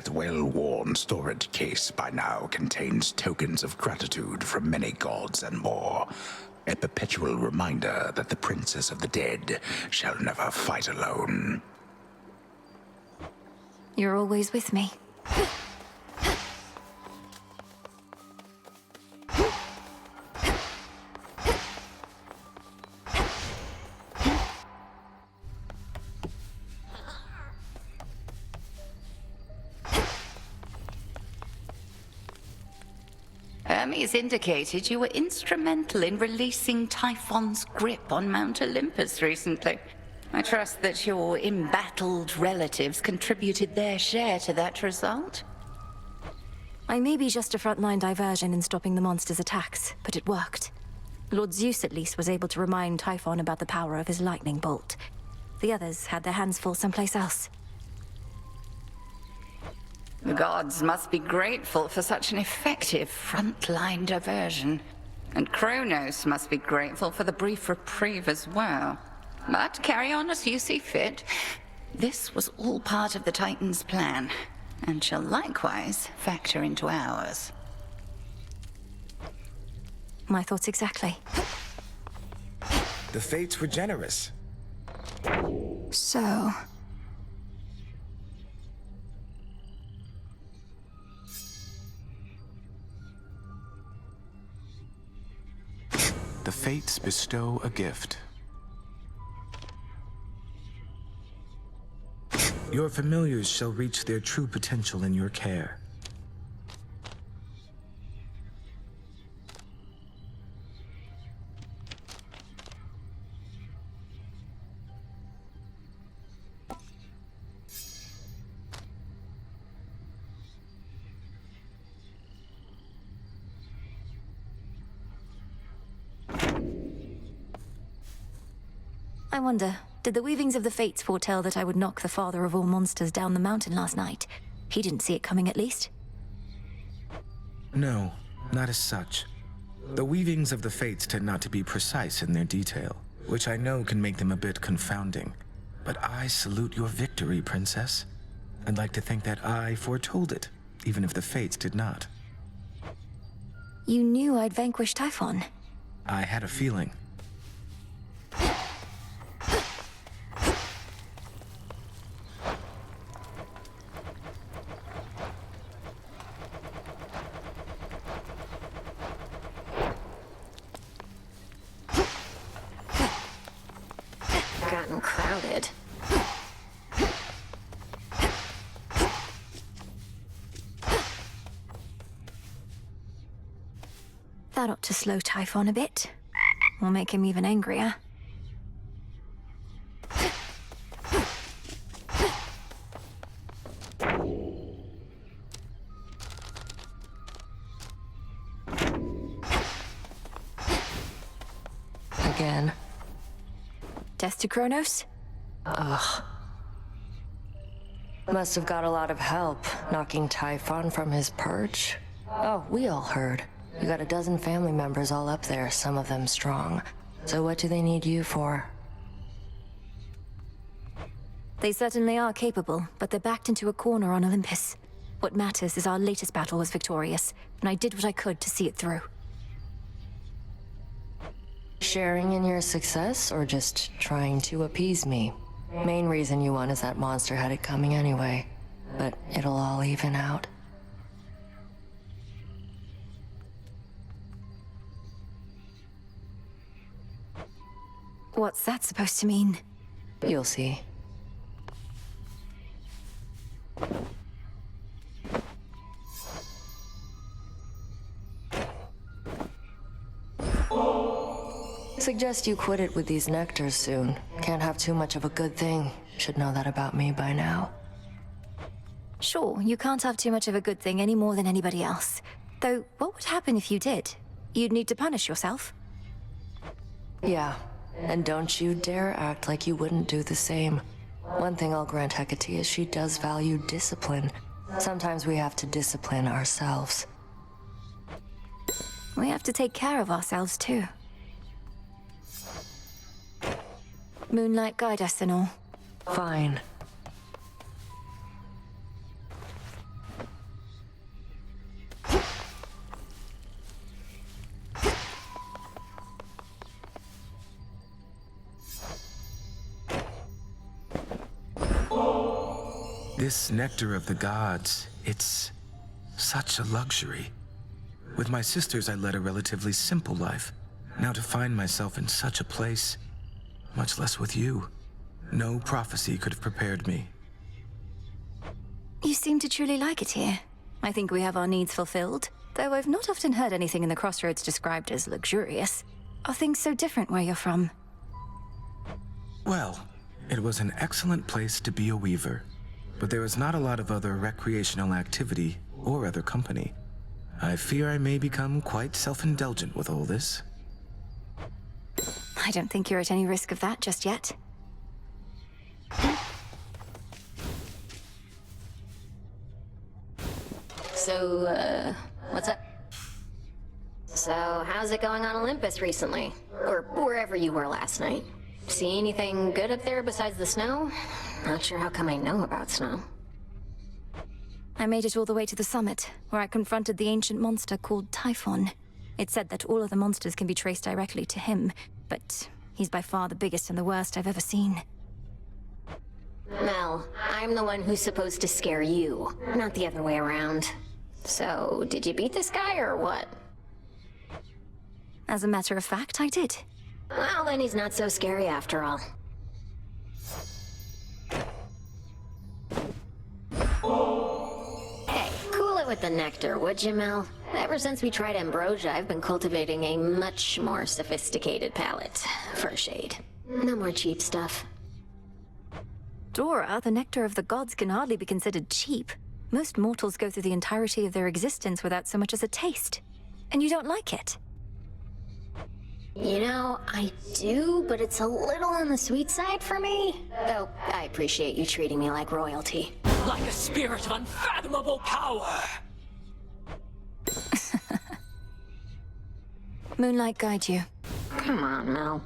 That well-worn storage case by now contains tokens of gratitude from many gods and more. A perpetual reminder that the princess of the dead shall never fight alone. You're always with me. Hermes indicated you were instrumental in releasing Typhon's grip on Mount Olympus recently. I trust that your embattled relatives contributed their share to that result? I may be just a frontline diversion in stopping the monster's attacks, but it worked. Lord Zeus at least was able to remind Typhon about the power of his lightning bolt. The others had their hands full someplace else. The gods must be grateful for such an effective frontline diversion. And Kronos must be grateful for the brief reprieve as well. But carry on as you see fit. This was all part of the Titan's plan, and shall likewise factor into ours. My thoughts exactly. The fates were generous. So... The fates bestow a gift. Your familiars shall reach their true potential in your care. I wonder, did the weavings of the fates foretell that I would knock the father of all monsters down the mountain last night? He didn't see it coming, at least. No, not as such. The weavings of the fates tend not to be precise in their detail, which I know can make them a bit confounding. But I salute your victory, Princess. I'd like to think that I foretold it, even if the fates did not. You knew I'd vanquished Typhon. I had a feeling. Gotten crowded. That ought to slow Typhon a bit. Will make him even angrier. Again. Death to Kronos? Ugh. Must have got a lot of help knocking Typhon from his perch. Oh, we all heard. You got a dozen family members all up there, some of them strong. So what do they need you for? They certainly are capable, but they're backed into a corner on Olympus. What matters is our latest battle was victorious, and I did what I could to see it through. Sharing in your success, or just trying to appease me? Main reason you won is that monster had it coming anyway. But it'll all even out. What's that supposed to mean? You'll see. Suggest you quit it with these nectars soon. Can't have too much of a good thing. Should know that about me by now. Sure, you can't have too much of a good thing any more than anybody else. Though, what would happen if you did? You'd need to punish yourself. Yeah, and don't you dare act like you wouldn't do the same. One thing I'll grant Hecate is she does value discipline. Sometimes we have to discipline ourselves. We have to take care of ourselves, too. Moonlight guide us and all. Fine. This nectar of the gods, it's such a luxury. With my sisters, I led a relatively simple life. Now to find myself in such a place, much less with you, no prophecy could have prepared me. You seem to truly like it here. I think we have our needs fulfilled, though I've not often heard anything in the Crossroads described as luxurious. Are things so different where you're from? Well, it was an excellent place to be a weaver, but there was not a lot of other recreational activity or other company. I fear I may become quite self-indulgent with all this. I don't think you're at any risk of that just yet. So, what's up? So, how's it going on Olympus recently? Or wherever you were last night? See anything good up there besides the snow? Not sure how come I know about snow. I made it all the way to the summit, where I confronted the ancient monster called Typhon. It said that all of the monsters can be traced directly to him, but he's by far the biggest and the worst I've ever seen. Mel, I'm the one who's supposed to scare you, not the other way around. So, did you beat this guy or what? As a matter of fact, I did. Well, then he's not so scary after all. Hey, cool it with the nectar, would you, Mel? Ever since we tried ambrosia, I've been cultivating a much more sophisticated palate. For shade. No more cheap stuff. Dora, the nectar of the gods can hardly be considered cheap. Most mortals go through the entirety of their existence without so much as a taste. And you don't like it? You know, I do, but it's a little on the sweet side for me. Though, I appreciate you treating me like royalty. Like a spirit of unfathomable power! Moonlight guide you. Come on, Mel.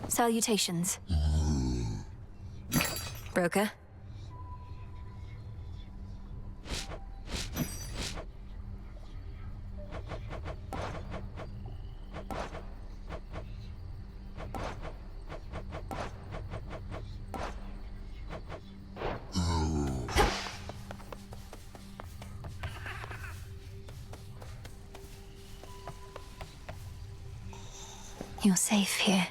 Salutations. Broker? You're safe here.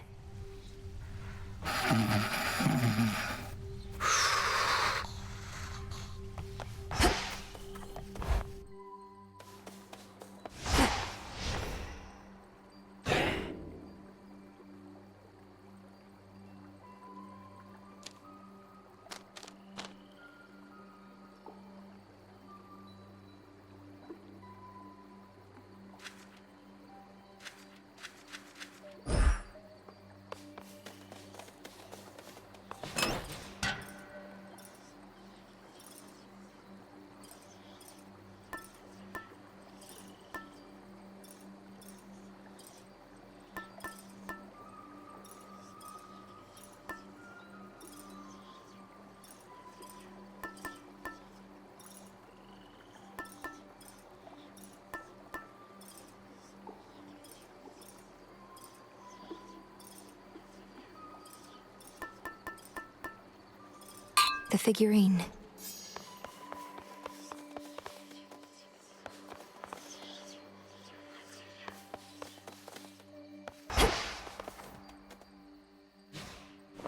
The figurine.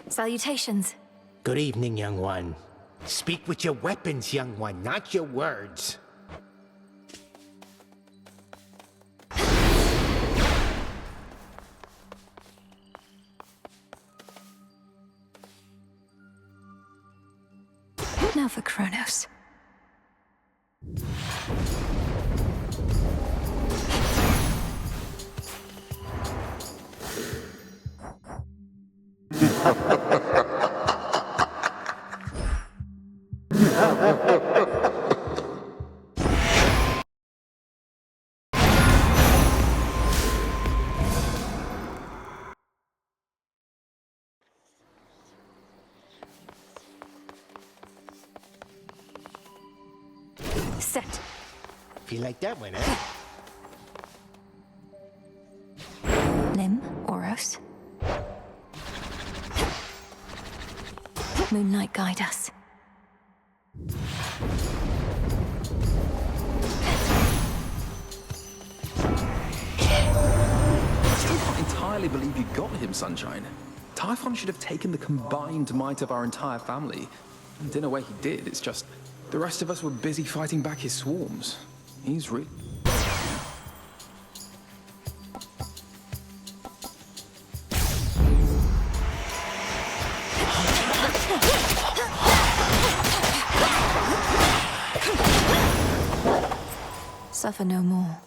Salutations. Good evening, young one. Speak with your weapons, young one, not your words. Now for Kronos. Set. Feel like that one, eh? Lim, Oros. Moonlight, guide us. I still can't entirely believe you got him, Sunshine. Typhon should have taken the combined might of our entire family. And in a way he did, it's just the rest of us were busy fighting back his swarms. He's really... Suffer no more.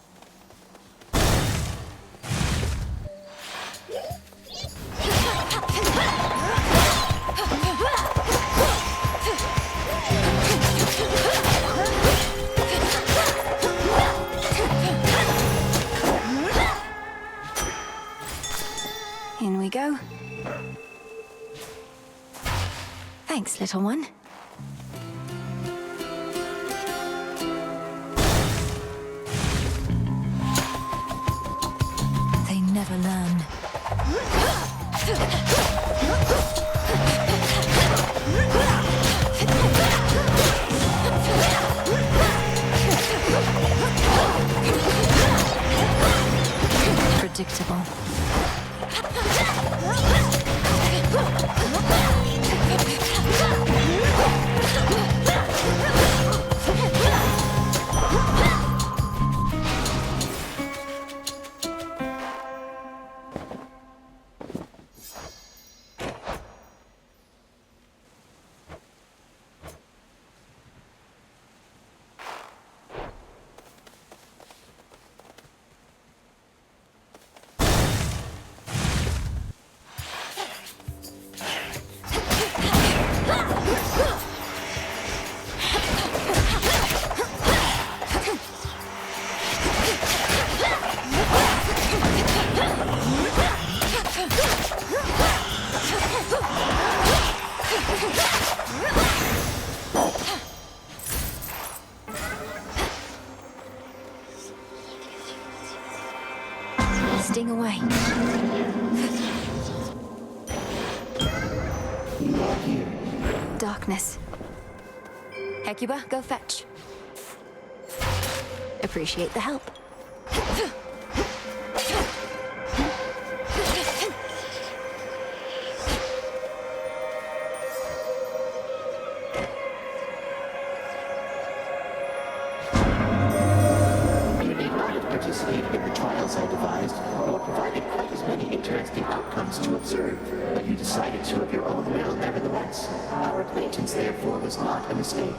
In we go. Thanks, little one. They never learn. Predictable. Sting away. Darkness. Hecuba, go fetch. Appreciate the help. Participate in the trials I devised, you provided quite as many interesting outcomes to observe, but you decided to of your own will nevertheless. Our acquaintance, therefore, was not a mistake.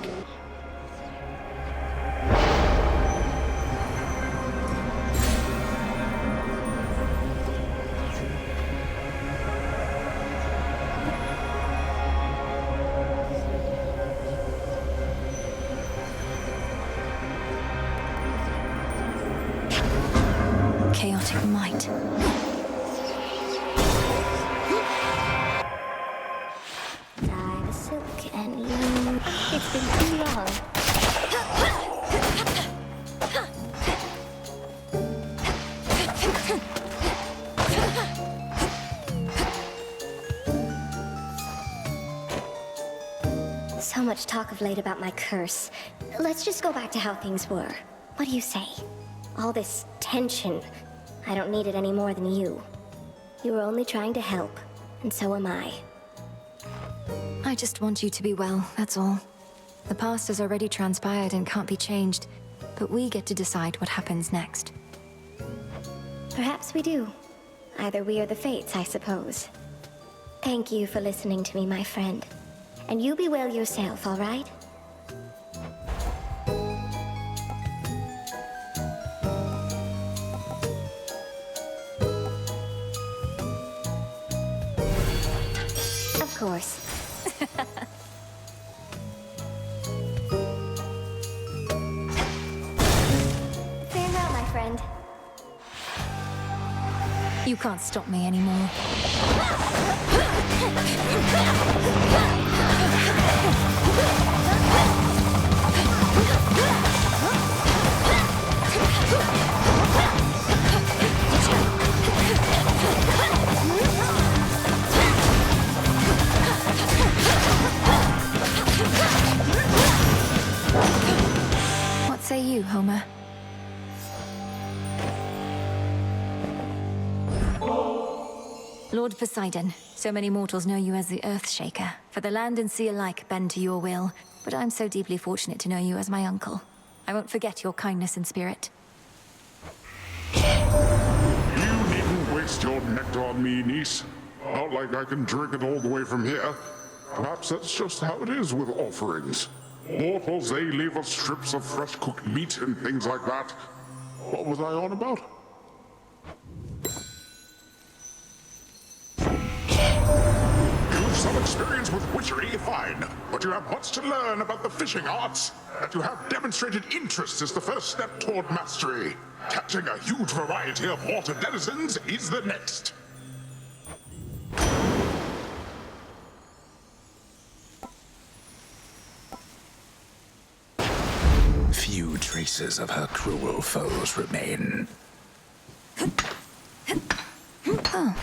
Chaotic might. Tie the silk and you. It's been too long. So much talk of late about my curse. Let's just go back to how things were. What do you say? All this tension. I don't need it any more than you. You were only trying to help, and so am I. I just want you to be well, that's all. The past has already transpired and can't be changed, but we get to decide what happens next. Perhaps we do. Either we or the fates, I suppose. Thank you for listening to me, my friend. And you be well yourself, all right? Of course. Farewell, my friend. You can't stop me anymore. Lord Poseidon, so many mortals know you as the Earthshaker, for the land and sea alike bend to your will, but I'm so deeply fortunate to know you as my uncle. I won't forget your kindness and spirit. You needn't waste your nectar on me, niece. Not like I can drink it all the way from here. Perhaps that's just how it is with offerings. Mortals, they leave us strips of fresh-cooked meat and things like that. What was I on about? You've some experience with witchery, fine. But you have much to learn about the fishing arts. That you have demonstrated interest is the first step toward mastery. Catching a huge variety of water denizens is the next. Few traces of her cruel foes remain. Oh.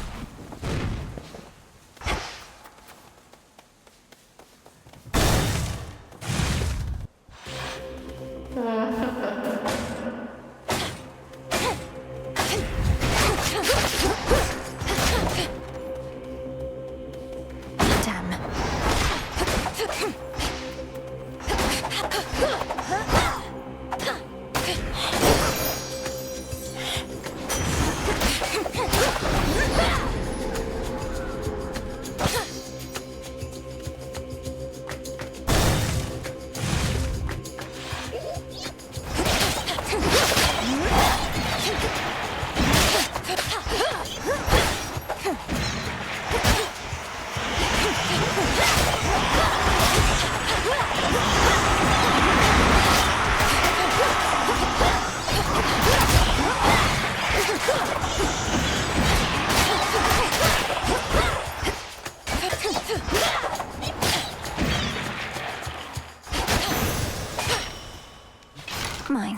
Mine.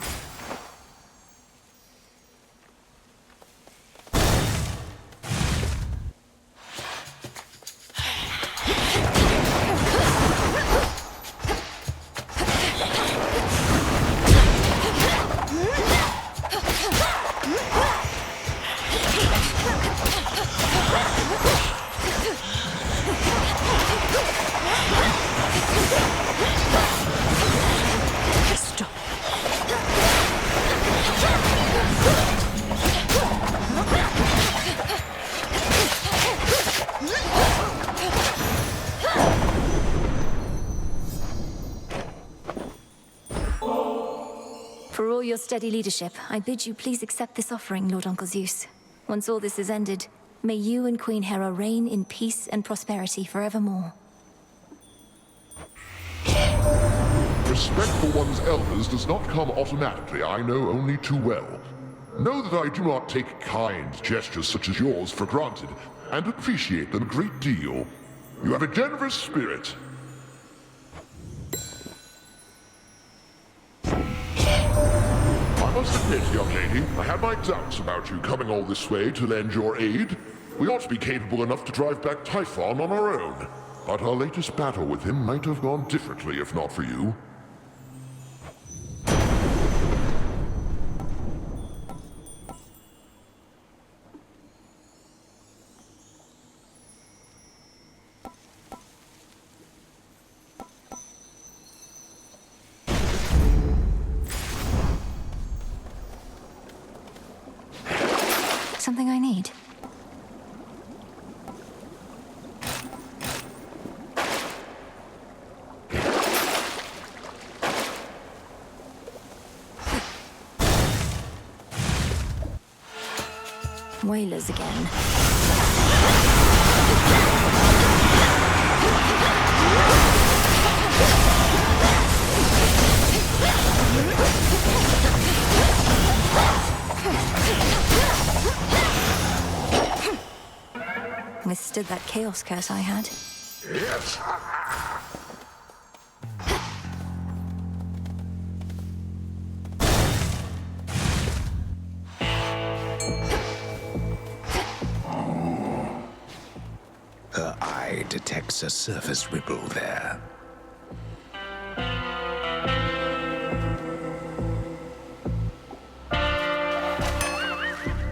For all your steady leadership, I bid you please accept this offering, Lord Uncle Zeus. Once all this is ended, may you and Queen Hera reign in peace and prosperity forevermore. Respect for one's elders does not come automatically, I know only too well. Know that I do not take kind gestures such as yours for granted, and appreciate them a great deal. You have a generous spirit. I must admit, young lady, I had my doubts about you coming all this way to lend your aid. We ought to be capable enough to drive back Typhon on our own. But our latest battle with him might have gone differently if not for you. Something I need. Whalers again. Withstood that chaos curse I had. Yes. Her eye detects a surface ripple there.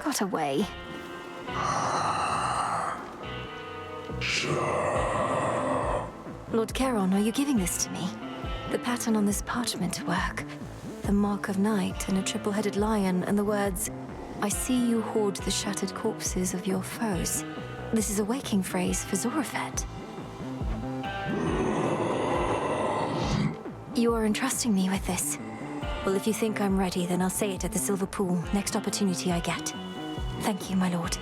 Got away. Lord Charon, are you giving this to me? The pattern on this parchment work. The mark of night and a triple-headed lion and the words, I see you hoard the shattered corpses of your foes. This is a waking phrase for Zorafet. You are entrusting me with this. Well, if you think I'm ready, then I'll say it at the Silver Pool, next opportunity I get. Thank you, my lord.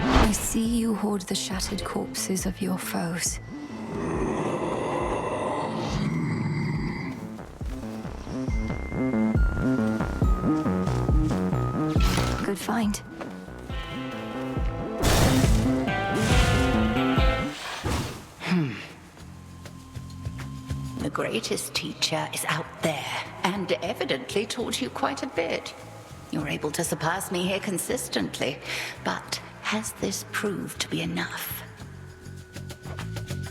I see you hoard the shattered corpses of your foes. Good find. The greatest teacher is out there, and evidently taught you quite a bit. You're able to surpass me here consistently, but has this proved to be enough?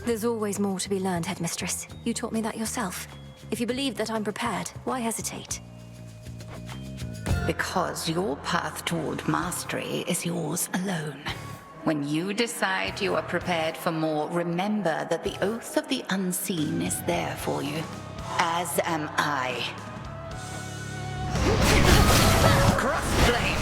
There's always more to be learned, Headmistress. You taught me that yourself. If you believe that I'm prepared, why hesitate? Because your path toward mastery is yours alone. When you decide you are prepared for more, remember that the oath of the unseen is there for you, as am I. Cross flames!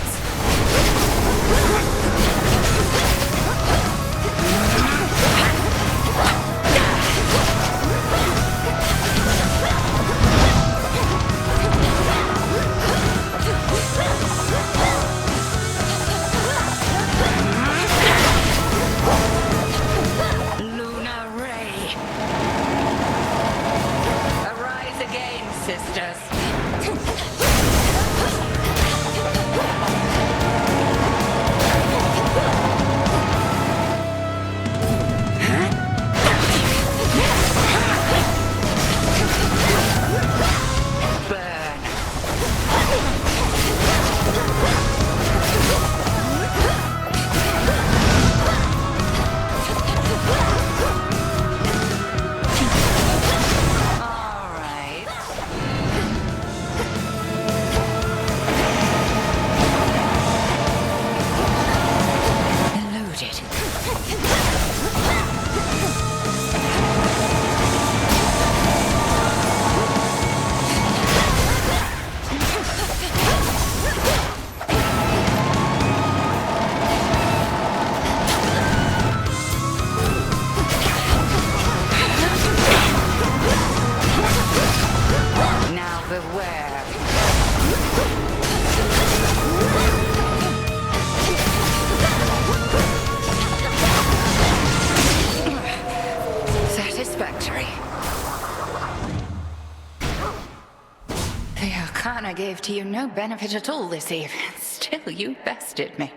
I gave to you no benefit at all this evening. Still, you bested me.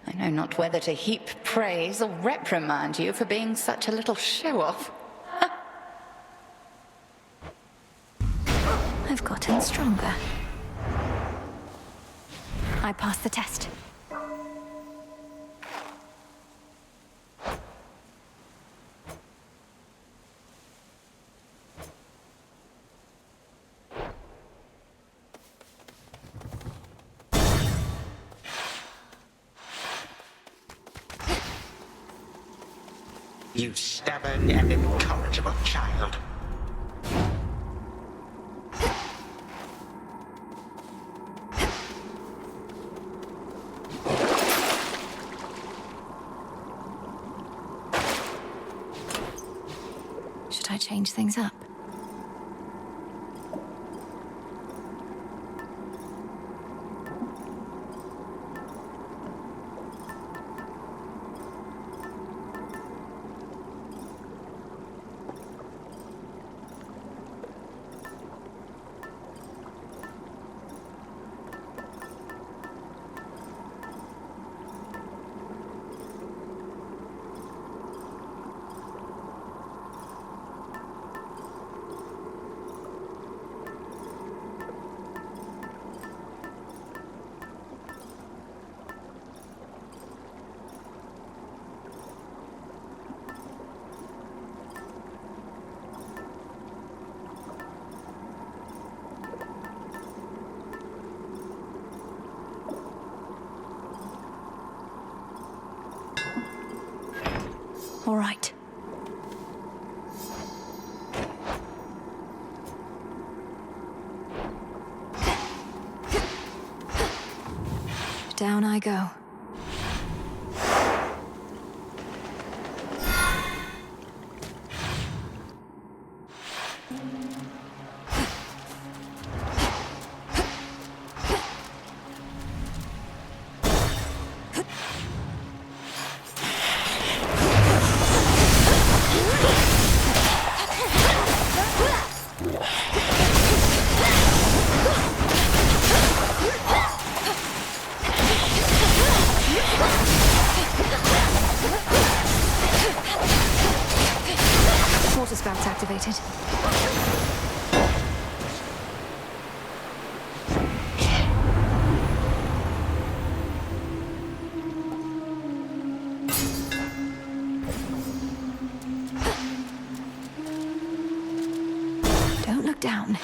I know not whether to heap praise or reprimand you for being such a little show-off. I've gotten stronger. I passed the test. You stubborn and incorrigible child. Should I change things up? All right. Down I go. Water spouts activated. Don't look down.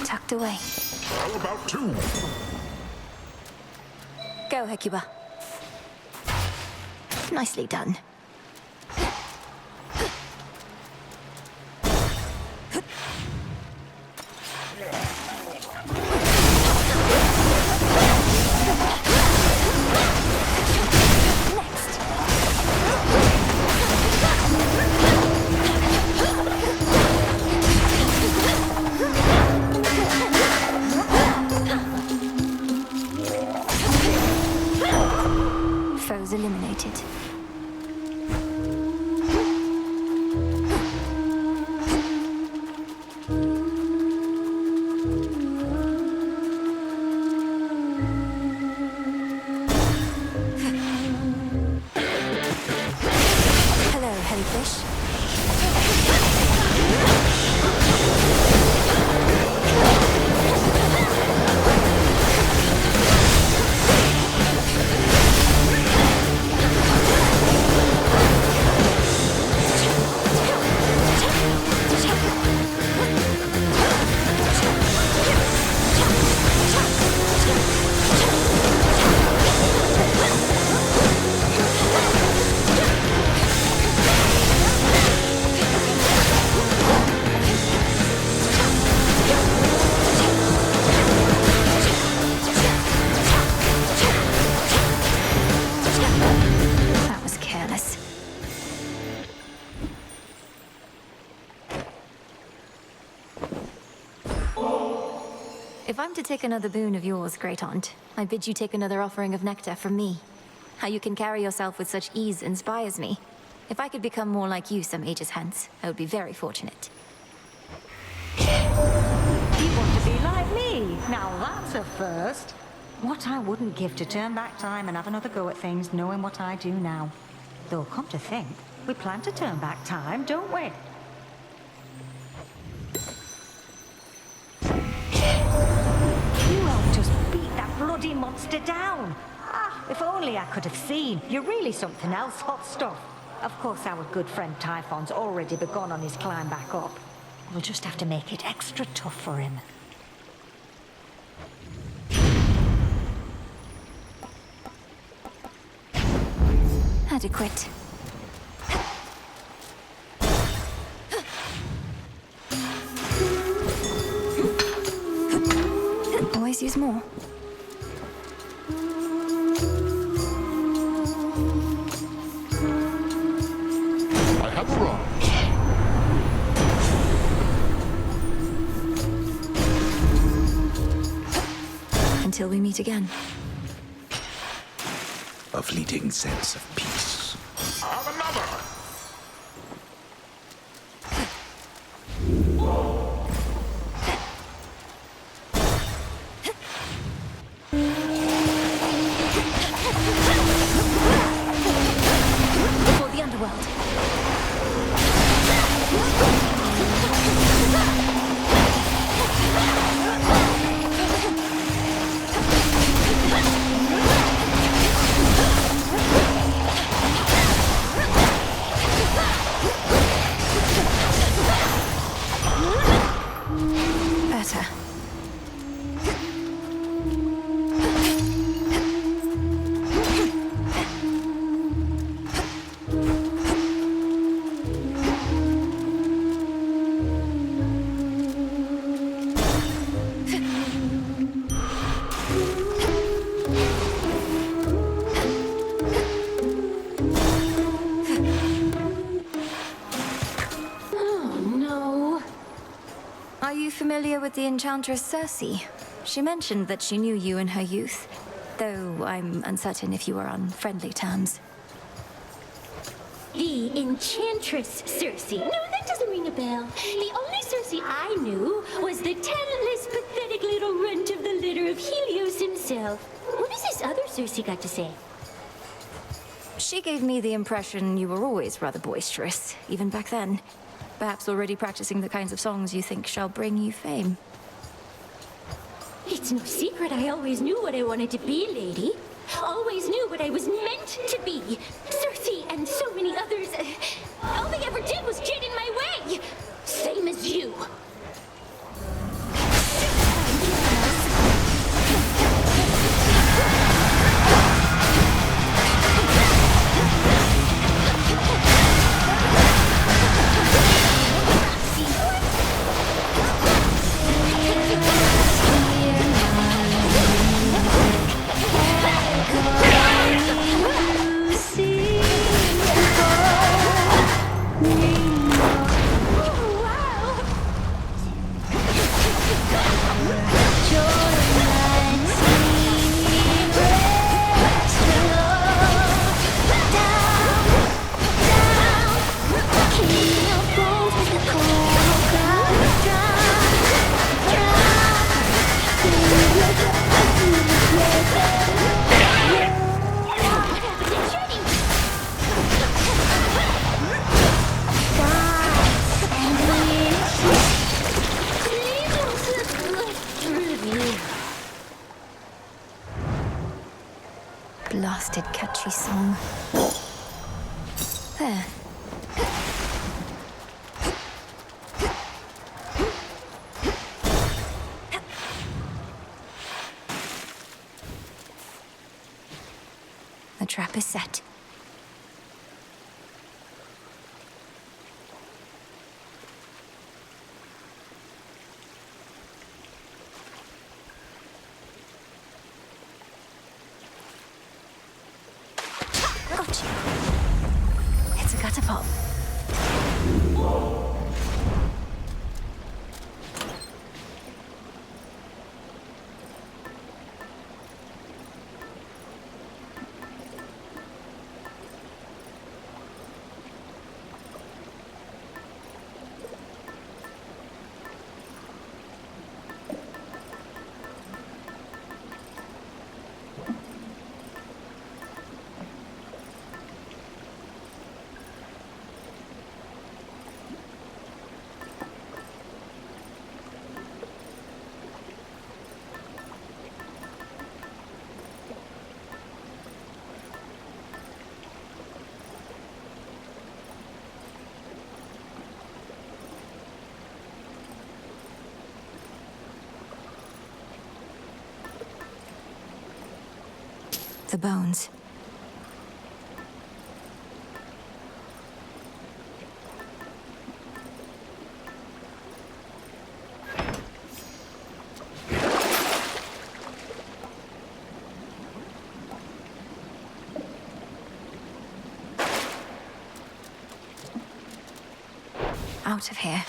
Tucked away. How about two? Go, Hecuba. Nicely done. Foes eliminated. Hello, Hellfish. That was careless. If I'm to take another boon of yours, Great Aunt, I bid you take another offering of nectar from me. How you can carry yourself with such ease inspires me. If I could become more like you some ages hence, I would be very fortunate. You want to be like me? Now that's a first. What I wouldn't give to turn back time and have another go at things knowing what I do now. Though, come to think, we plan to turn back time, don't we? You helped us beat that bloody monster down. Ah, if only I could have seen. You're really something else, hot stuff. Of course, our good friend Typhon's already begun on his climb back up. We'll just have to make it extra tough for him. Adequate. Always use more. I have arrived. Until we meet again. A fleeting sense of peace. Have another! For the underworld. familiar with the enchantress Cersei? She mentioned that she knew you in her youth, though I'm uncertain if you were on friendly terms. The enchantress Cersei. No, that doesn't ring a bell. The only Cersei I knew was the talentless, pathetic little runt of the litter of Helios himself. What has this other Cersei got to say? She gave me the impression you were always rather boisterous, even back then. Perhaps already practicing the kinds of songs you think shall bring you fame. It's no secret I always knew what I wanted to be, lady. Always knew what I was meant to be. Cersei and so many others, all they ever did was get in my way. Same as you. Blasted catchy song. There. The trap is set. Got you. It's a catapult. The bones. Out of here.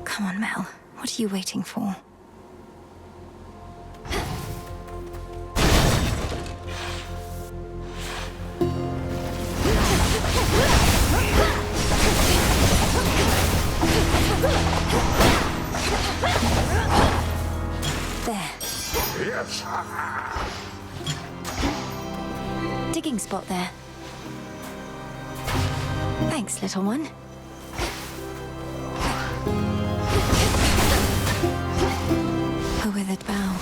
Come on, Mel. What are you waiting for? There. Yes. Digging spot there. Thanks, little one. A withered bough.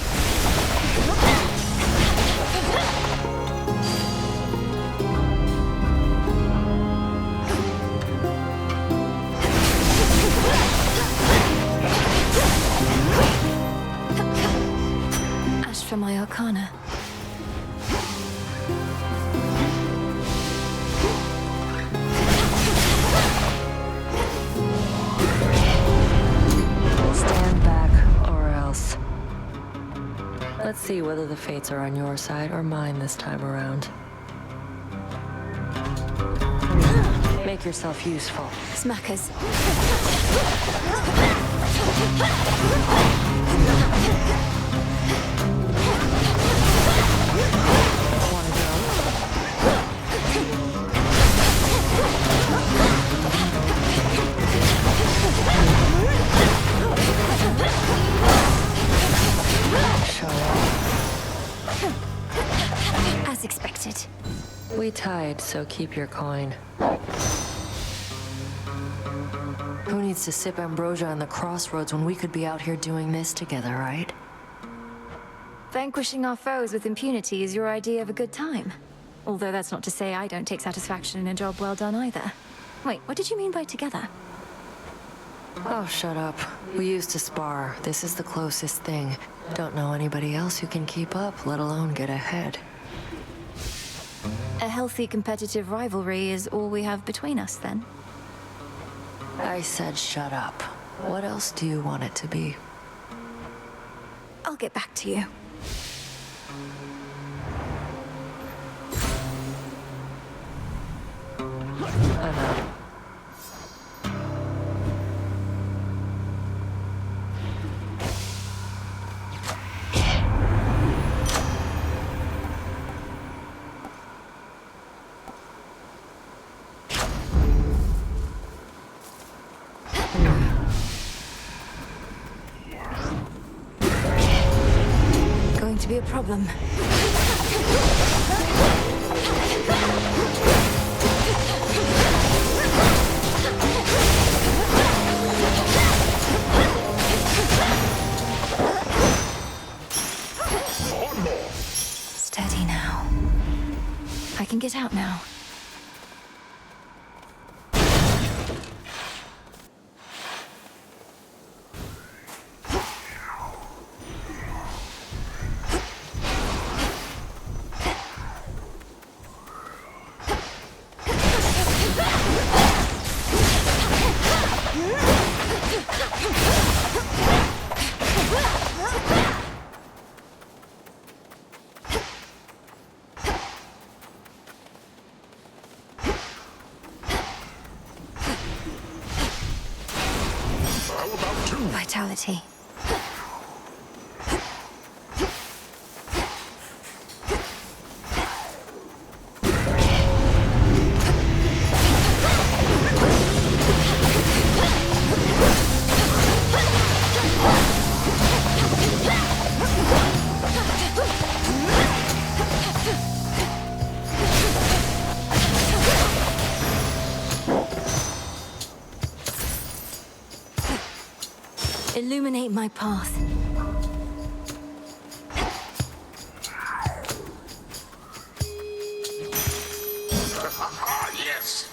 Ash for my arcana. Let's see whether the fates are on your side or mine this time around. Make yourself useful. Smackers. Wanna go? Show up. As expected. We tied, so keep your coin. Who needs to sip ambrosia on the crossroads when we could be out here doing this together, right? Vanquishing our foes with impunity is your idea of a good time. Although that's not to say I don't take satisfaction in a job well done either. Wait, what did you mean by together? Oh, shut up. We used to spar. This is the closest thing. Don't know anybody else who can keep up, let alone get ahead. A healthy competitive rivalry is all we have between us, then? I said shut up. What else do you want it to be? I'll get back to you. I'm out. Going to be a problem. Steady now. I can get out now. Vitality. Illuminate my path. Yes!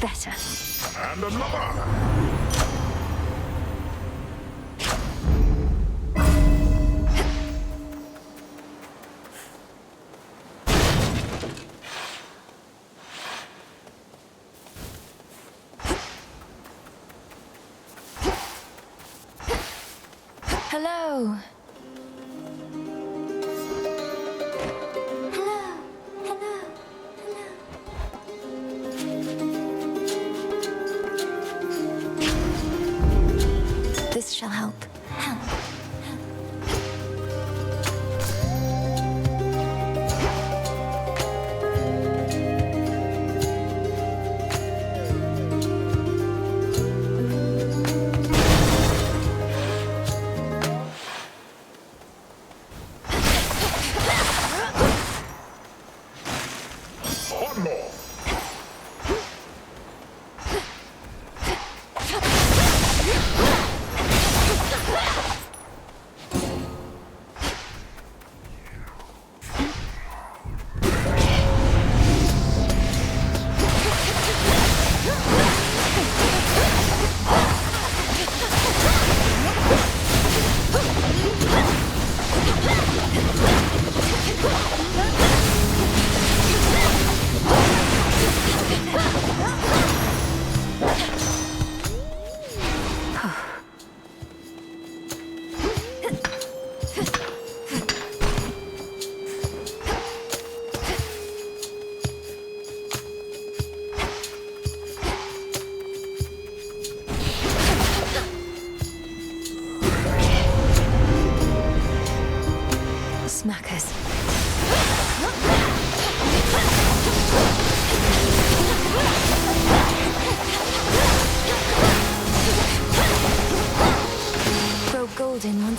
Better. And another! Hello. This shall help. Help.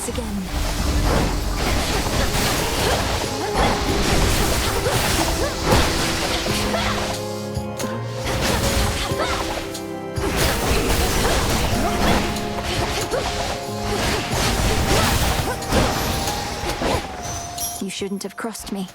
once again. You shouldn't have crossed me.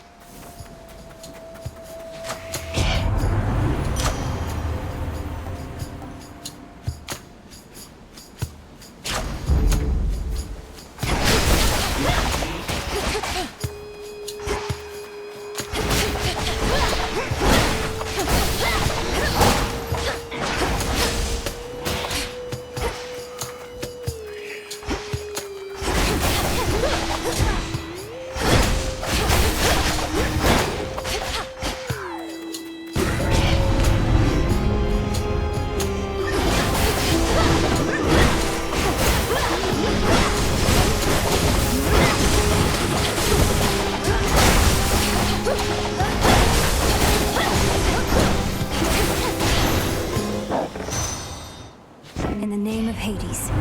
In the name of Hades.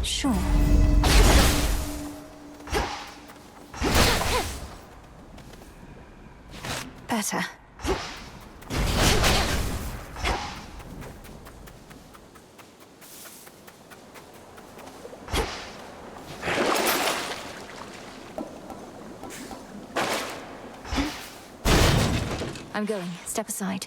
Sure. Better. I'm going. Step aside.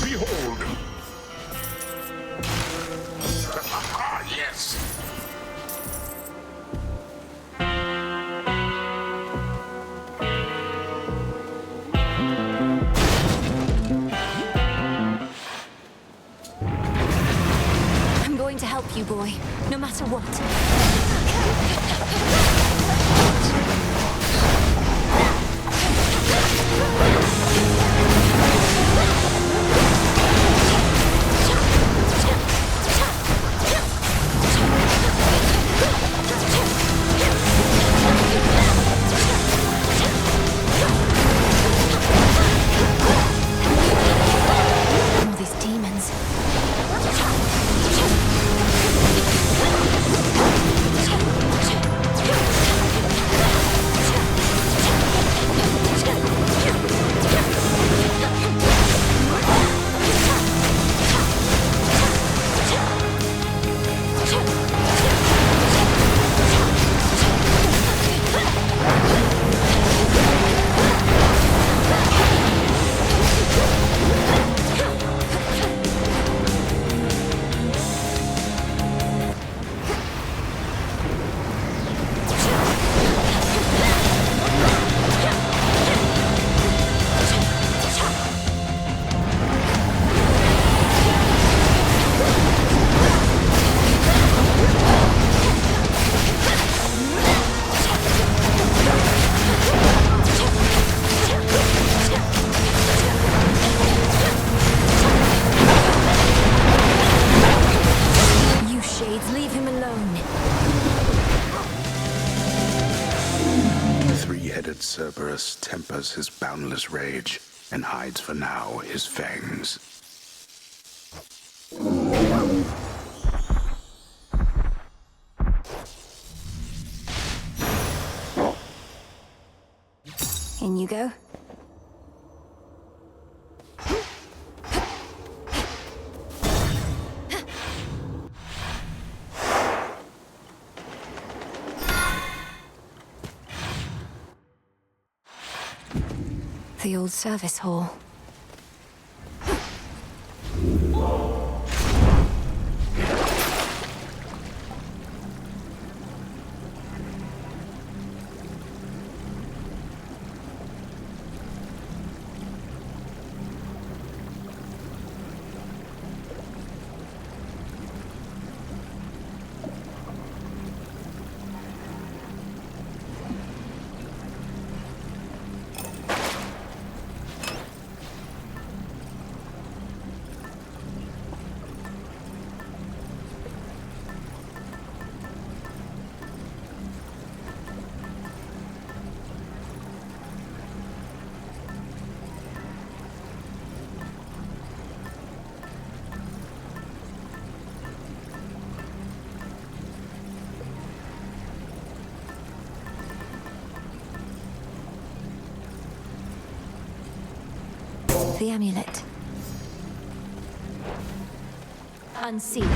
Behold! Yes! I'm going to help you, boy, no matter what. All these demons. You shades, leave him alone. The three-headed Cerberus tempers his boundless rage and hides for now his fangs. In you go. The old service hall. The amulet. Unseal.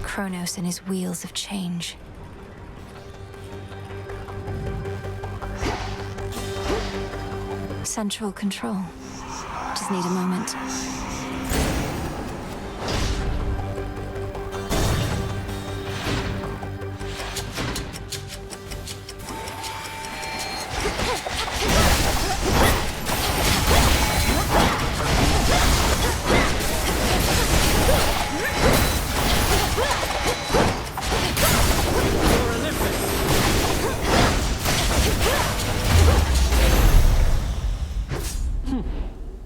Kronos and his wheels of change. Central control. Just need a moment.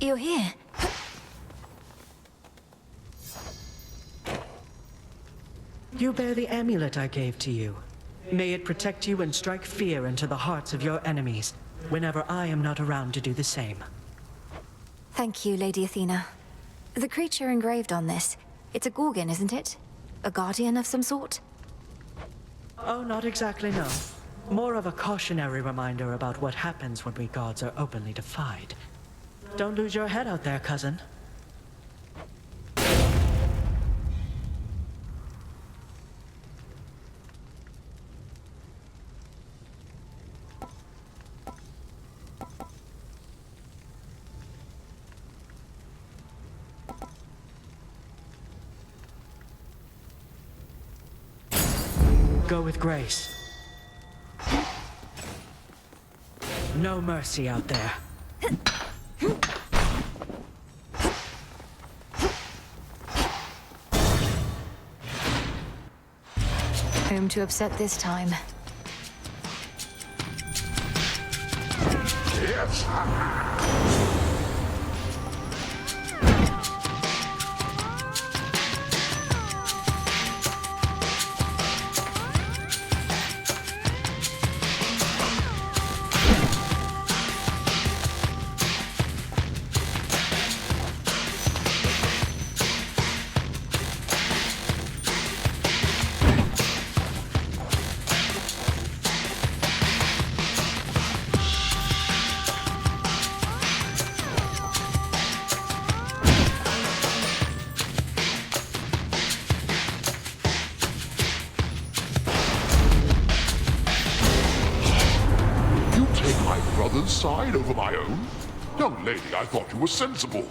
You're here. You bear the amulet I gave to you. May it protect you and strike fear into the hearts of your enemies, whenever I am not around to do the same. Thank you, Lady Athena. The creature engraved on this, it's a Gorgon, isn't it? A guardian of some sort? Oh, not exactly, no. More of a cautionary reminder about what happens when we gods are openly defied. Don't lose your head out there, cousin. Go with grace. No mercy out there. Whom to upset this time? Yes! Side over my own? Young lady, I thought you were sensible.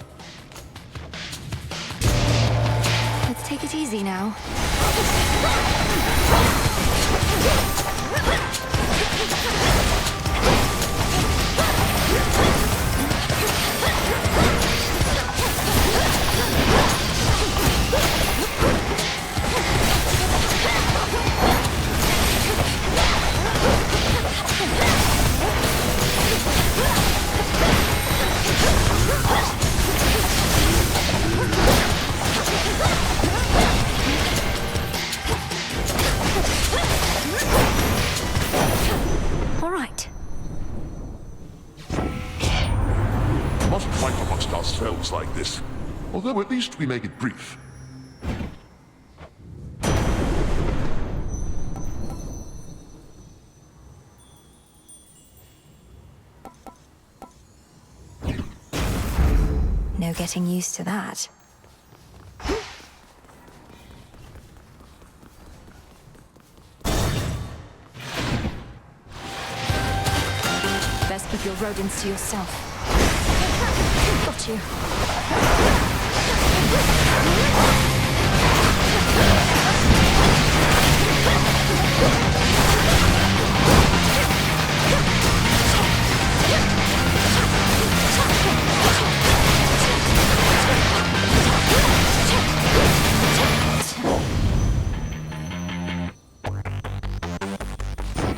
Let's take it easy now. Like this, although at least we make it brief. No getting used to that. Best keep your rodents to yourself. Got you.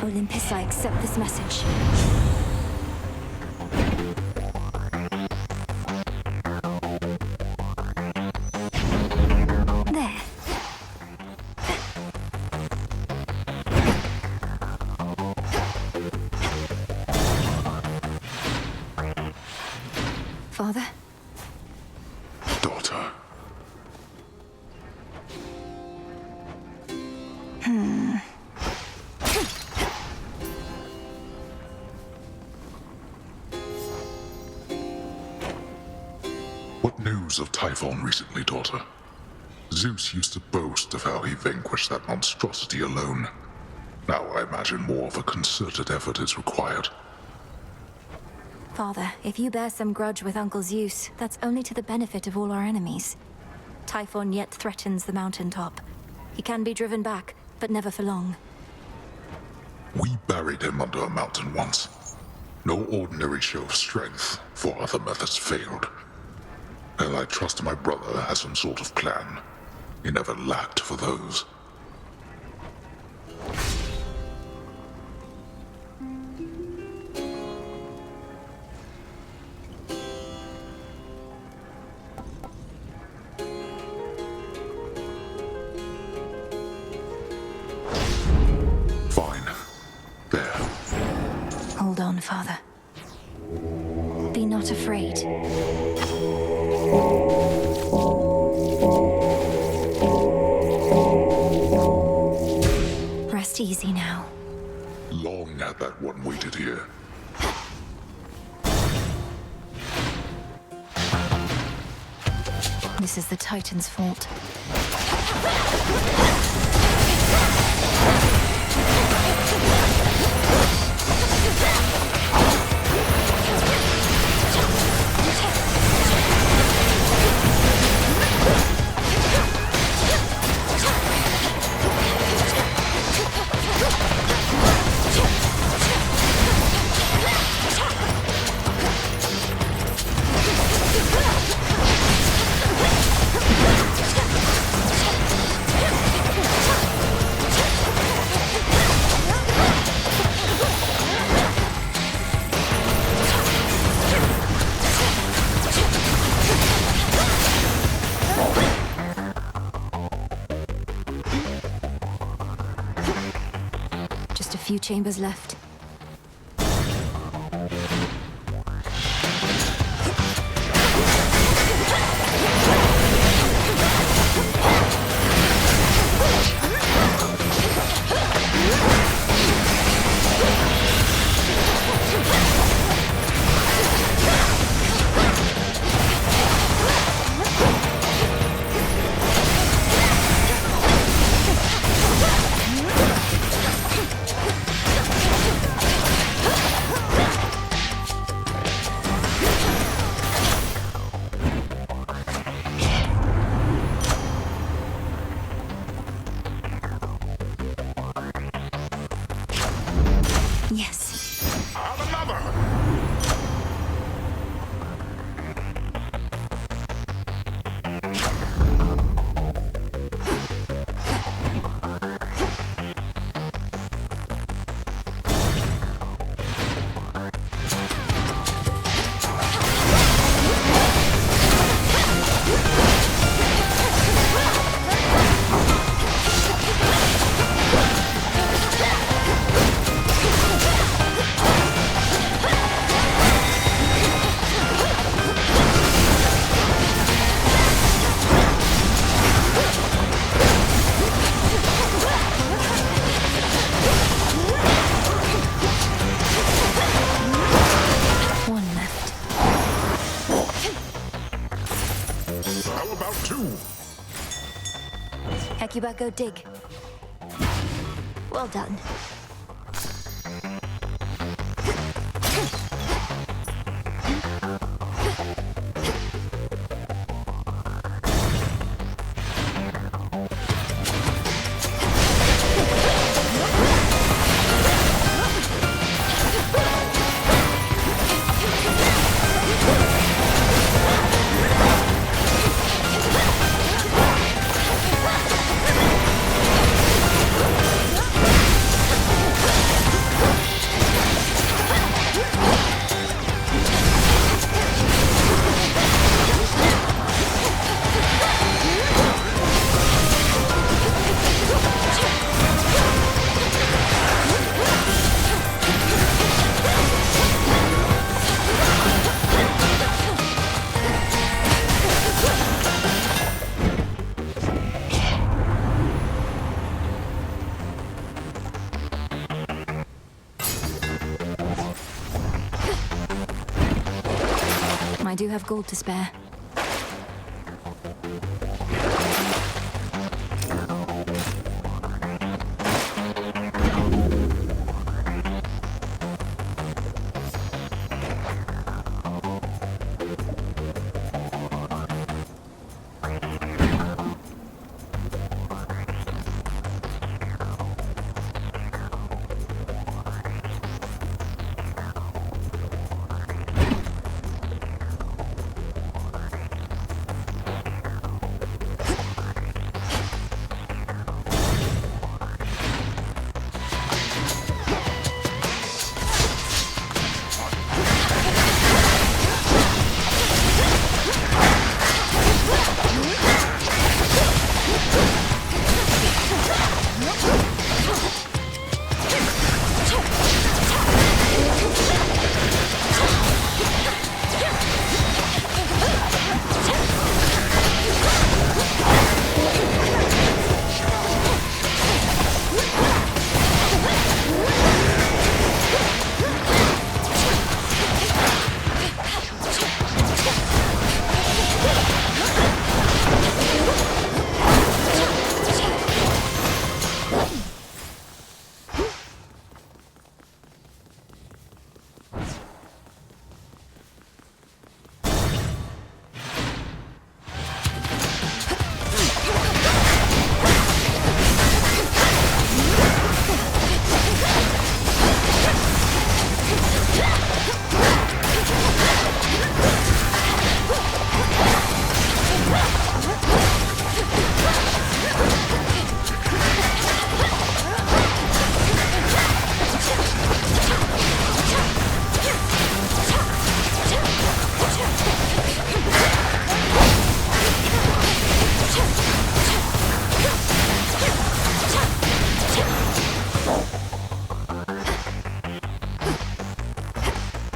Olympus, I accept this message. Daughter. What news of Typhon recently, daughter? Zeus used to boast of how he vanquished that monstrosity alone. Now I imagine more of a concerted effort is required. Father, if you bear some grudge with Uncle Zeus, that's only to the benefit of all our enemies. Typhon yet threatens the mountaintop. He can be driven back, but never for long. We buried him under a mountain once. No ordinary show of strength, for other methods failed. And I trust my brother has some sort of plan. He never lacked for those. Fine. There. Hold on, Father. Be not afraid. Rest easy now. Long had that one waited here. This is the Titan's fault. Just a few chambers left. Yes. Have another! How about two? Hecuba, dig. Well done. do have gold to spare.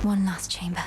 One last chamber.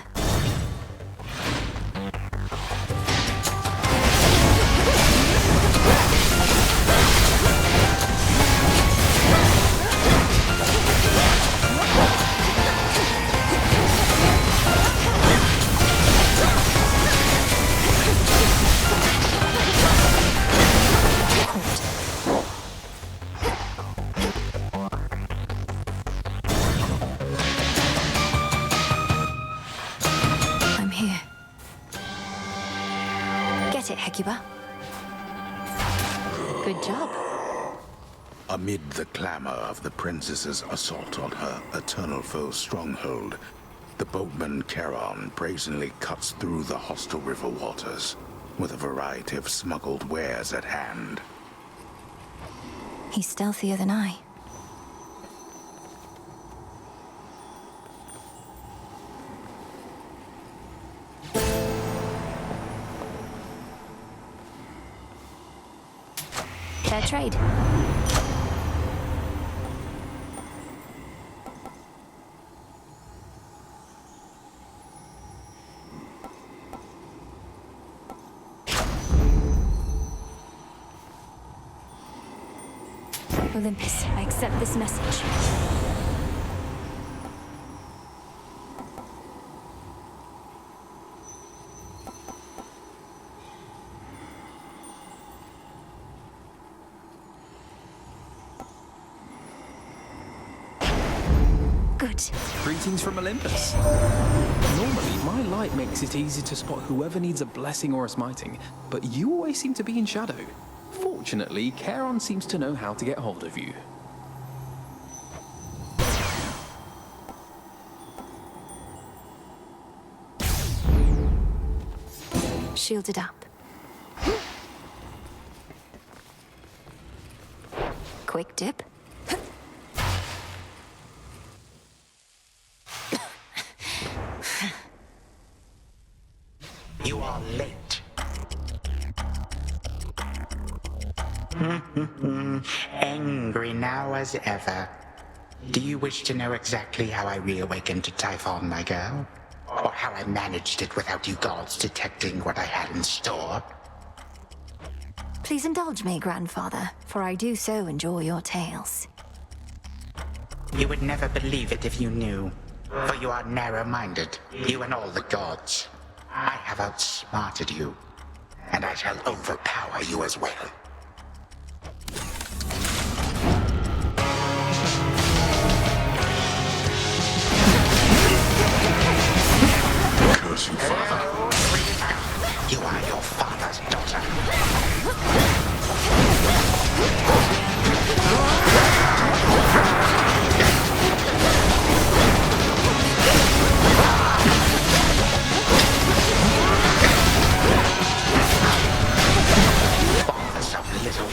Good job. Amid the clamor of the princess's assault on her eternal foe's stronghold, the boatman Charon brazenly cuts through the hostile river waters with a variety of smuggled wares at hand. He's stealthier than I. Fair trade. Olympus, I accept this message. Good. Greetings from Olympus. Normally, my light makes it easy to spot whoever needs a blessing or a smiting, but you always seem to be in shadow. Fortunately, Charon seems to know how to get hold of you. Shielded up. Quick dip. You are late. Angry now as ever. Do you wish to know exactly how I reawakened to Typhon, my girl? Or how I managed it without you gods detecting what I had in store? Please indulge me, grandfather, for I do so enjoy your tales. You would never believe it if you knew, for you are narrow-minded, you and all the gods. I have outsmarted you, and I shall overpower you as well. Curse you, father. You are your father's daughter. Bothersome little.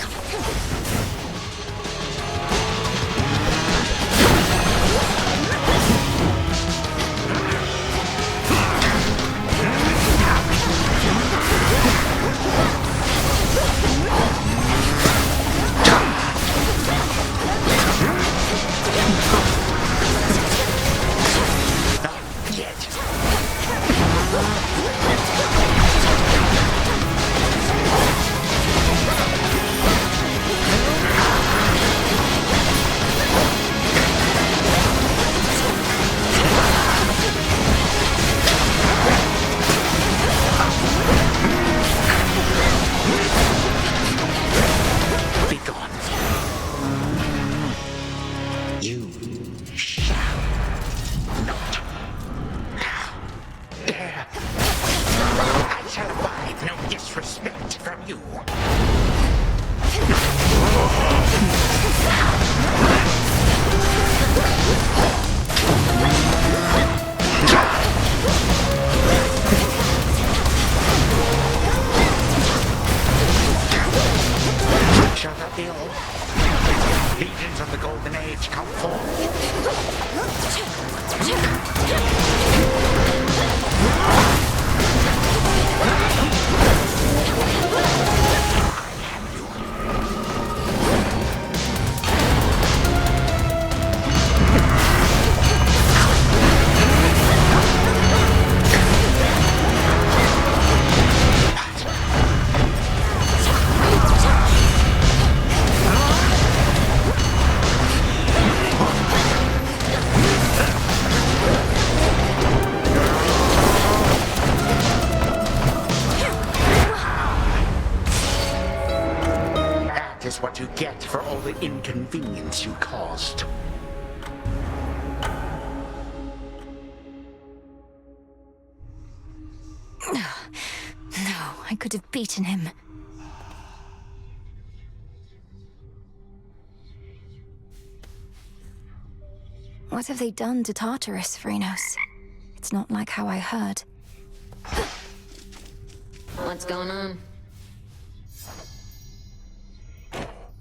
Legions of the Golden Age come is what you get for all the inconvenience you caused. No, I could have beaten him. What have they done to Tartarus, Vrenos? It's not like how I heard. What's going on?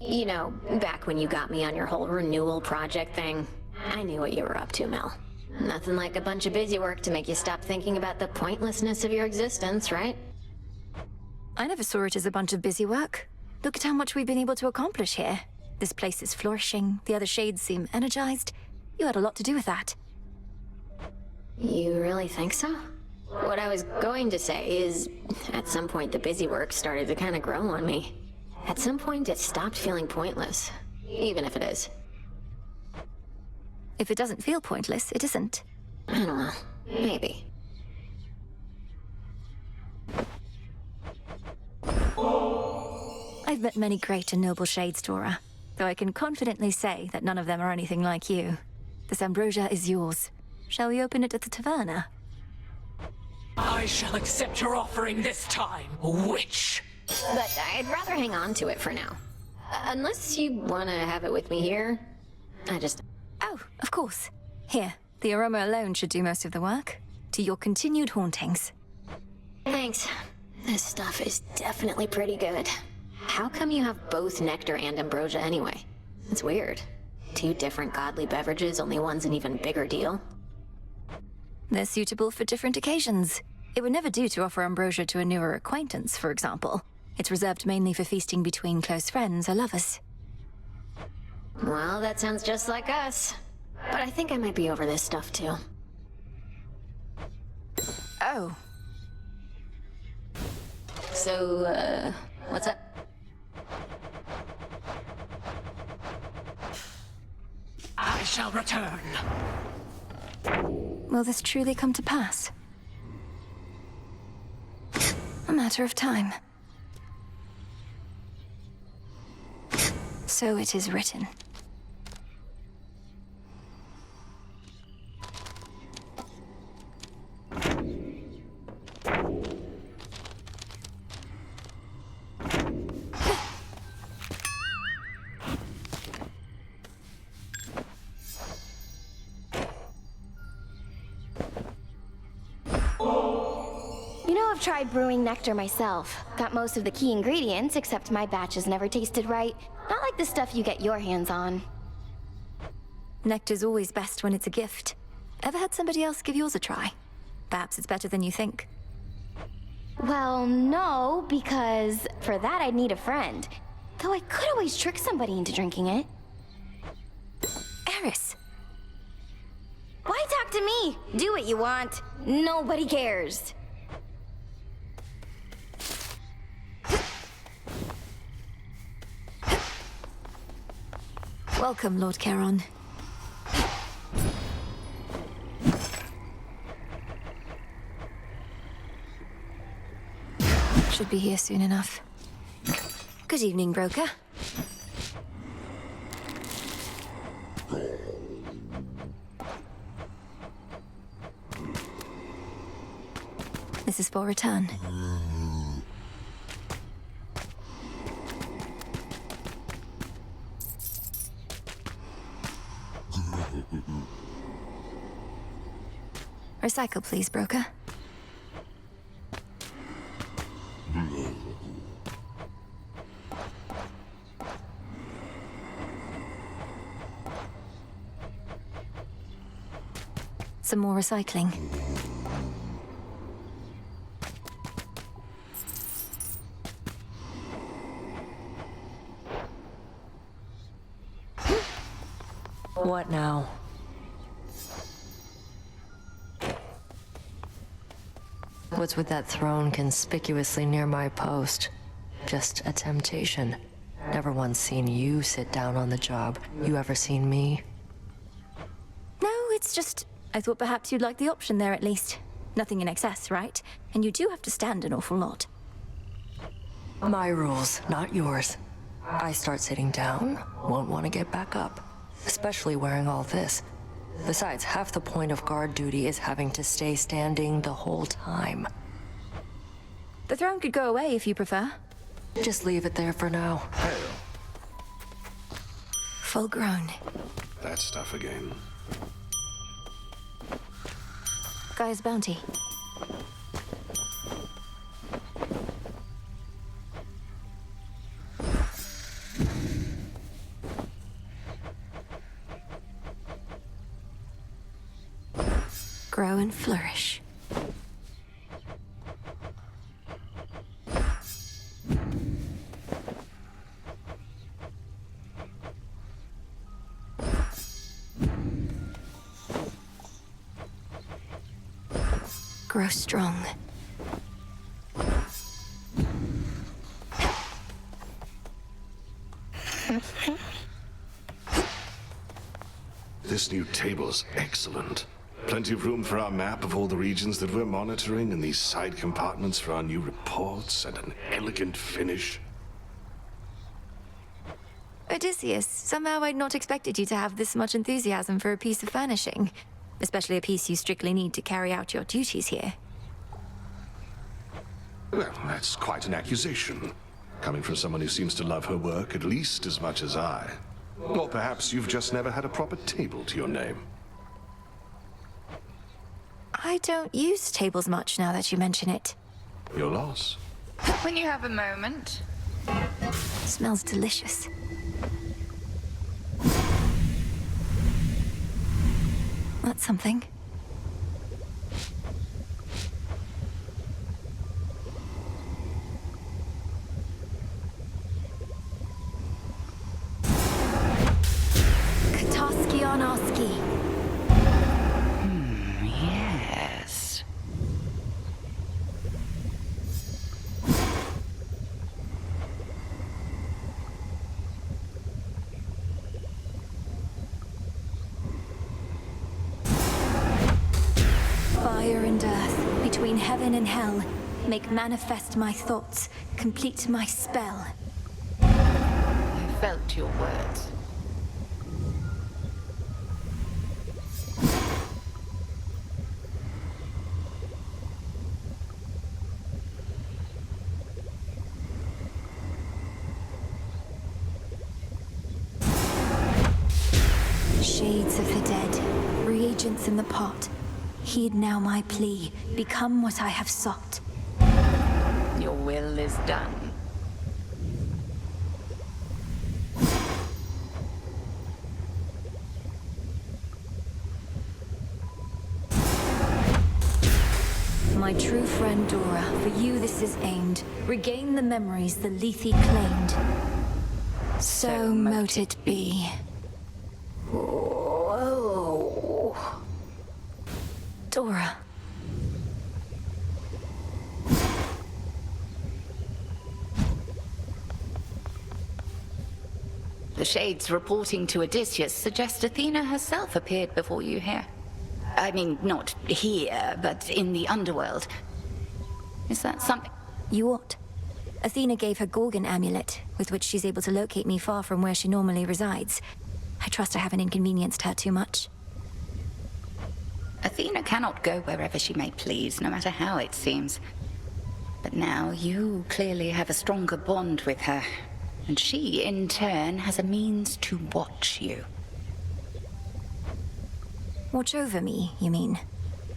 You know, back when you got me on your whole renewal project thing, I knew what you were up to, Mel. Nothing like a bunch of busy work to make you stop thinking about the pointlessness of your existence, right? I never saw it as a bunch of busy work. Look at how much we've been able to accomplish here. This place is flourishing, the other shades seem energized. You had a lot to do with that. You really think so? What I was going to say is, at some point the busy work started to kind of grow on me. At some point it stopped feeling pointless, even if it is. If it doesn't feel pointless, it isn't. I don't know. Maybe. I've met many great and noble shades, Dora, though I can confidently say that none of them are anything like you. This ambrosia is yours. Shall we open it at the taverna? I shall accept your offering this time, witch. But I'd rather hang on to it for now. Unless you want to have it with me here. Oh, of course. Here, the aroma alone should do most of the work. To your continued hauntings. Thanks. This stuff is definitely pretty good. How come you have both nectar and ambrosia anyway? It's weird. Two different godly beverages, only one's an even bigger deal. They're suitable for different occasions. It would never do to offer ambrosia to a newer acquaintance, for example. It's reserved mainly for feasting between close friends or lovers. Well, that sounds just like us. But I think I might be over this stuff too. Oh. So, what's up? I shall return. Will this truly come to pass? matter of time. So it is written. I've tried brewing nectar myself. Got most of the key ingredients, except my batches never tasted right. Not like the stuff you get your hands on. Nectar's always best when it's a gift. Ever had somebody else give yours a try? Perhaps it's better than you think. Well, no, because for that I'd need a friend. Though I could always trick somebody into drinking it. Eris! Why talk to me? Do what you want. Nobody cares. Welcome, Lord Charon. Should be here soon enough. Good evening, broker. This is for return. Recycle, please, broker. Some more recycling. What now? What's with that throne conspicuously near my post? Just a temptation. Never once seen you sit down on the job. You ever seen me? No, it's just... I thought perhaps you'd like the option there at least. Nothing in excess, right? And you do have to stand an awful lot. My rules, not yours. I start sitting down, won't want to get back up. Especially wearing all this. Besides, half the point of guard duty is having to stay standing the whole time. The throne could go away if you prefer. Just leave it there for now. Full grown. That stuff again. Guy's bounty. Grow and flourish. Grow strong. This new table's excellent. Plenty of room for our map of all the regions that we're monitoring, and these side compartments for our new reports, and an elegant finish. Odysseus, somehow I'd not expected you to have this much enthusiasm for a piece of furnishing. Especially a piece you strictly need to carry out your duties here. Well, that's quite an accusation. Coming from someone who seems to love her work at least as much as I. Or perhaps you've just never had a proper table to your name. I don't use tables much now that you mention it. Your loss. When you have a moment. Smells delicious. That's something. Katoskianovsky. Yes. Fire and earth, between heaven and hell, make manifest my thoughts, complete my spell. I felt your words. Shades of the dead, reagents in the pot. Heed now my plea, become what I have sought. Your will is done. My true friend Dora, for you this is aimed. Regain the memories the Lethe claimed. So mote it be. Whoa. Dora. The Shades reporting to Odysseus suggest Athena herself appeared before you here. I mean, not here, but in the underworld. Is that something? You ought. Athena gave her Gorgon amulet, with which she's able to locate me far from where she normally resides. I trust I haven't inconvenienced her too much. Athena cannot go wherever she may please, no matter how it seems. But now you clearly have a stronger bond with her, and she, in turn, has a means to watch you. Watch over me, you mean?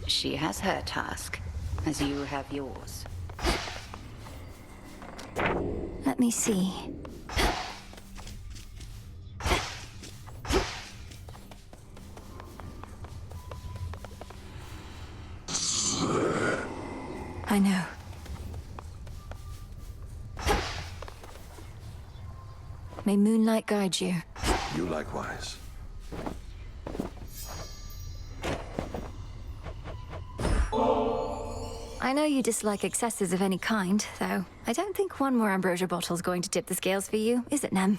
She has her task, as you have yours. Let me see. I know. May moonlight guide you. You likewise. I know you dislike excesses of any kind, though. I don't think one more ambrosia bottle's going to tip the scales for you, is it, Nem?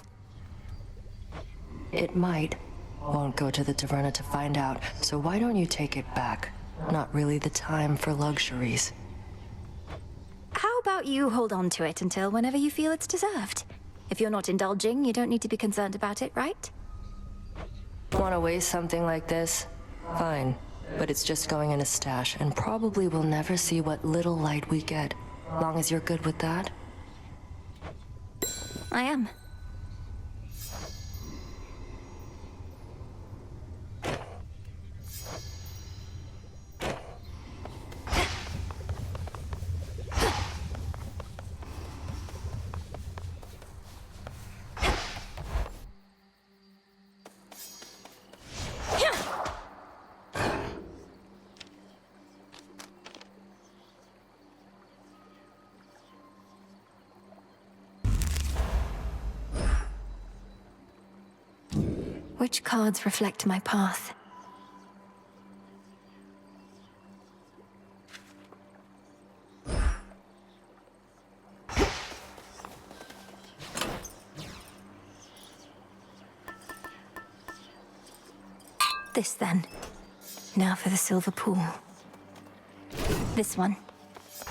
It might. Won't go to the taverna to find out, so why don't you take it back? Not really the time for luxuries. How about you hold on to it until whenever you feel it's deserved? If you're not indulging, you don't need to be concerned about it, right? Want to waste something like this? Fine. But it's just going in a stash, and probably we'll never see what little light we get. Long as you're good with that? I am. Which cards reflect my path? This then. Now for the silver pool. This one.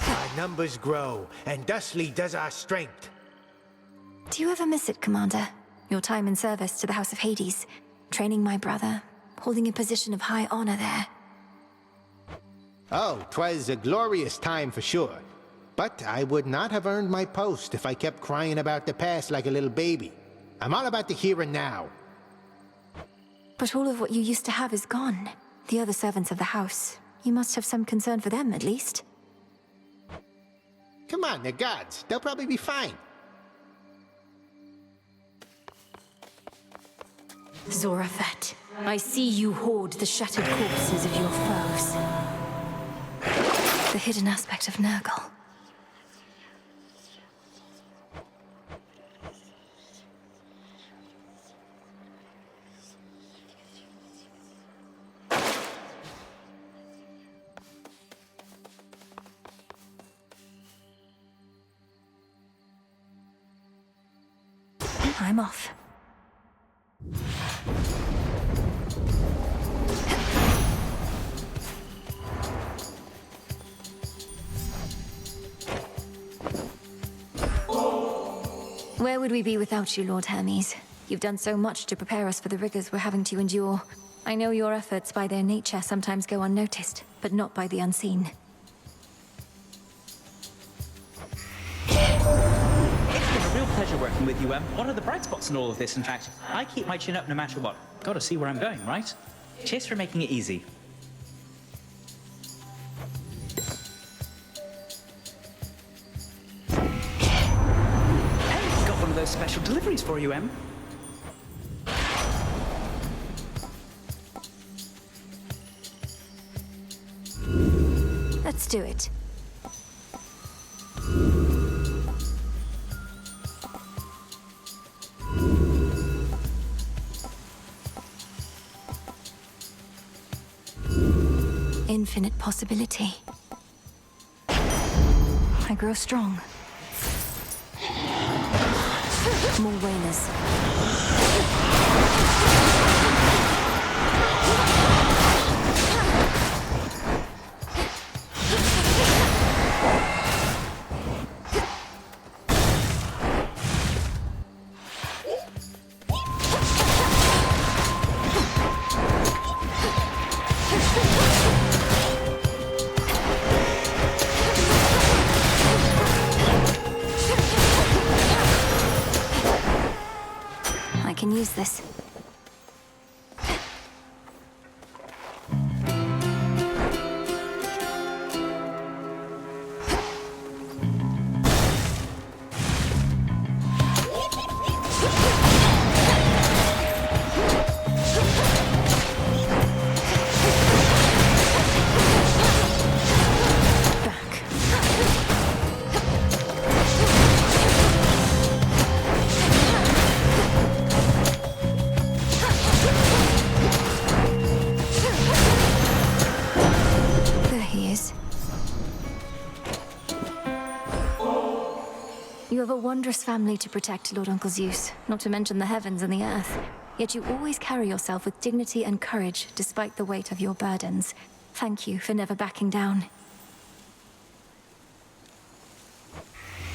Our numbers grow, and thusly does our strength. Do you ever miss it, Commander? Your time in service to the House of Hades, training my brother, holding a position of high honor there. Oh, 'twas a glorious time for sure. But I would not have earned my post if I kept crying about the past like a little baby. I'm all about the here and now. But all of what you used to have is gone. The other servants of the house. You must have some concern for them, at least. Come on, they're gods. They'll probably be fine. Zorafet, I see you hoard the shattered corpses of your foes. The hidden aspect of Nurgle. I'm off. Where would we be without you, Lord Hermes? You've done so much to prepare us for the rigors we're having to endure. I know your efforts by their nature sometimes go unnoticed, but not by the unseen. It's been a real pleasure working with you, Em. What are the bright spots in all of this, in fact? I keep my chin up no matter what. Gotta see where I'm going, right? Cheers for making it easy. Hey, got one of those special deliveries for you, Em. Let's do it. Infinite possibility. I grow strong. More whalers. I can use this. You have a wondrous family to protect, Lord Uncle Zeus, not to mention the heavens and the earth. Yet you always carry yourself with dignity and courage, despite the weight of your burdens. Thank you for never backing down.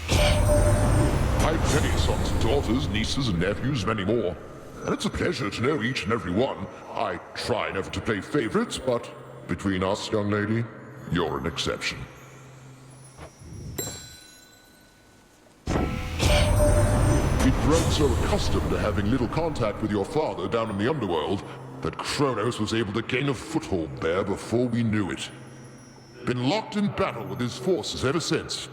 I've many sons and daughters, nieces and nephews, many more. And it's a pleasure to know each and every one. I try never to play favorites, but between us, young lady, you're an exception. We'd grown so accustomed to having little contact with your father down in the underworld that Kronos was able to gain a foothold there before we knew it. Been locked in battle with his forces ever since.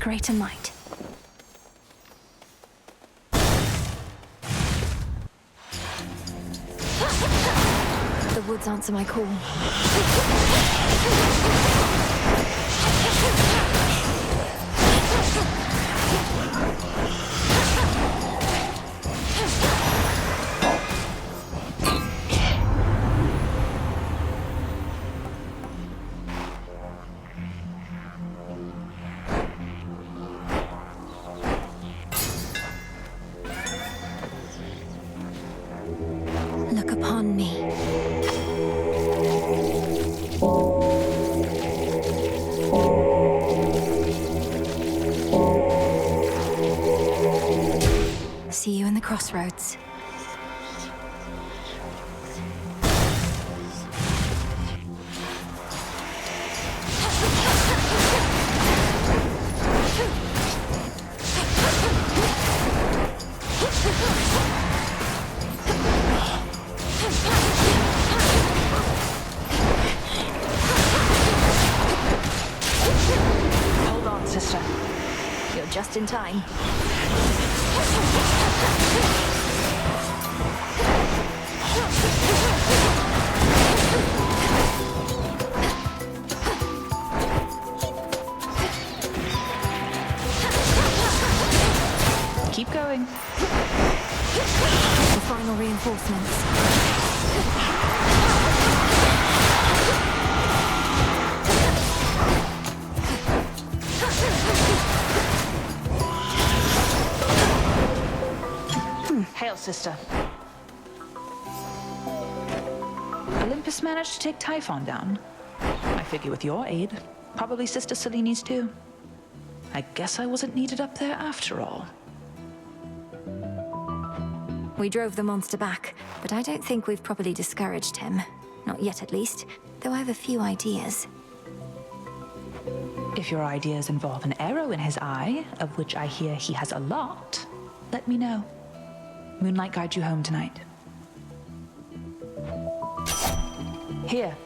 Greater might. The woods answer my call. Look upon me. See you in the crossroads. Hold on, sister. You're just in time. Keep going. The final reinforcements. Hail, sister. just managed to take Typhon down. I figure with your aid, probably Sister Seleni's too. I guess I wasn't needed up there after all. We drove the monster back, but I don't think we've properly discouraged him. Not yet, at least, though I have a few ideas. If your ideas involve an arrow in his eye, of which I hear he has a lot, let me know. Moonlight guide you home tonight. Here.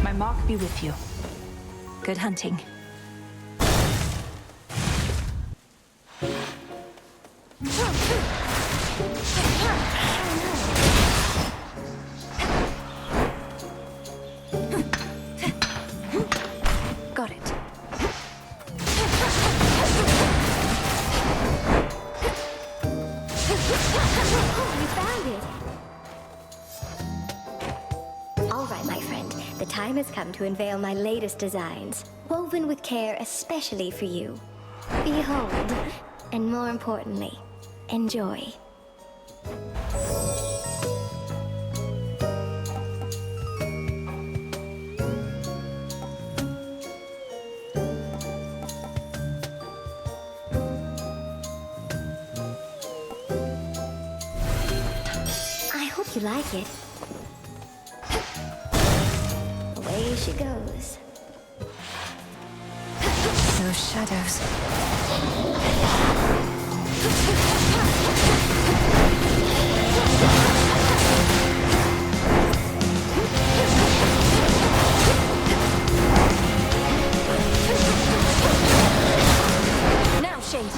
My mark be with you. Good hunting. Got it. You found it! All right, my friend. The time has come to unveil my latest designs, woven with care especially for you. Behold, and more importantly, enjoy. I hope you like it. Away she goes. Those shadows. Now, Shade.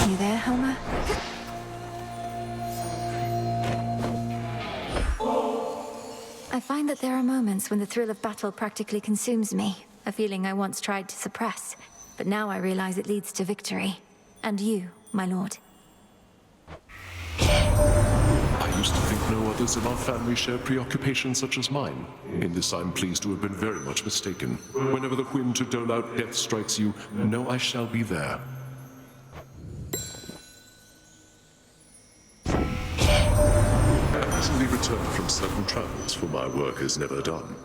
You there, Homer? I find that there are moments when the thrill of battle practically consumes me, a feeling I once tried to suppress, but now I realize it leads to victory. And you, my lord. I used to think no others in our family shared preoccupations such as mine. In this I'm pleased to have been very much mistaken. Whenever the whim to dole out death strikes you, know I shall be there. I recently returned from certain travels, for my work is never done.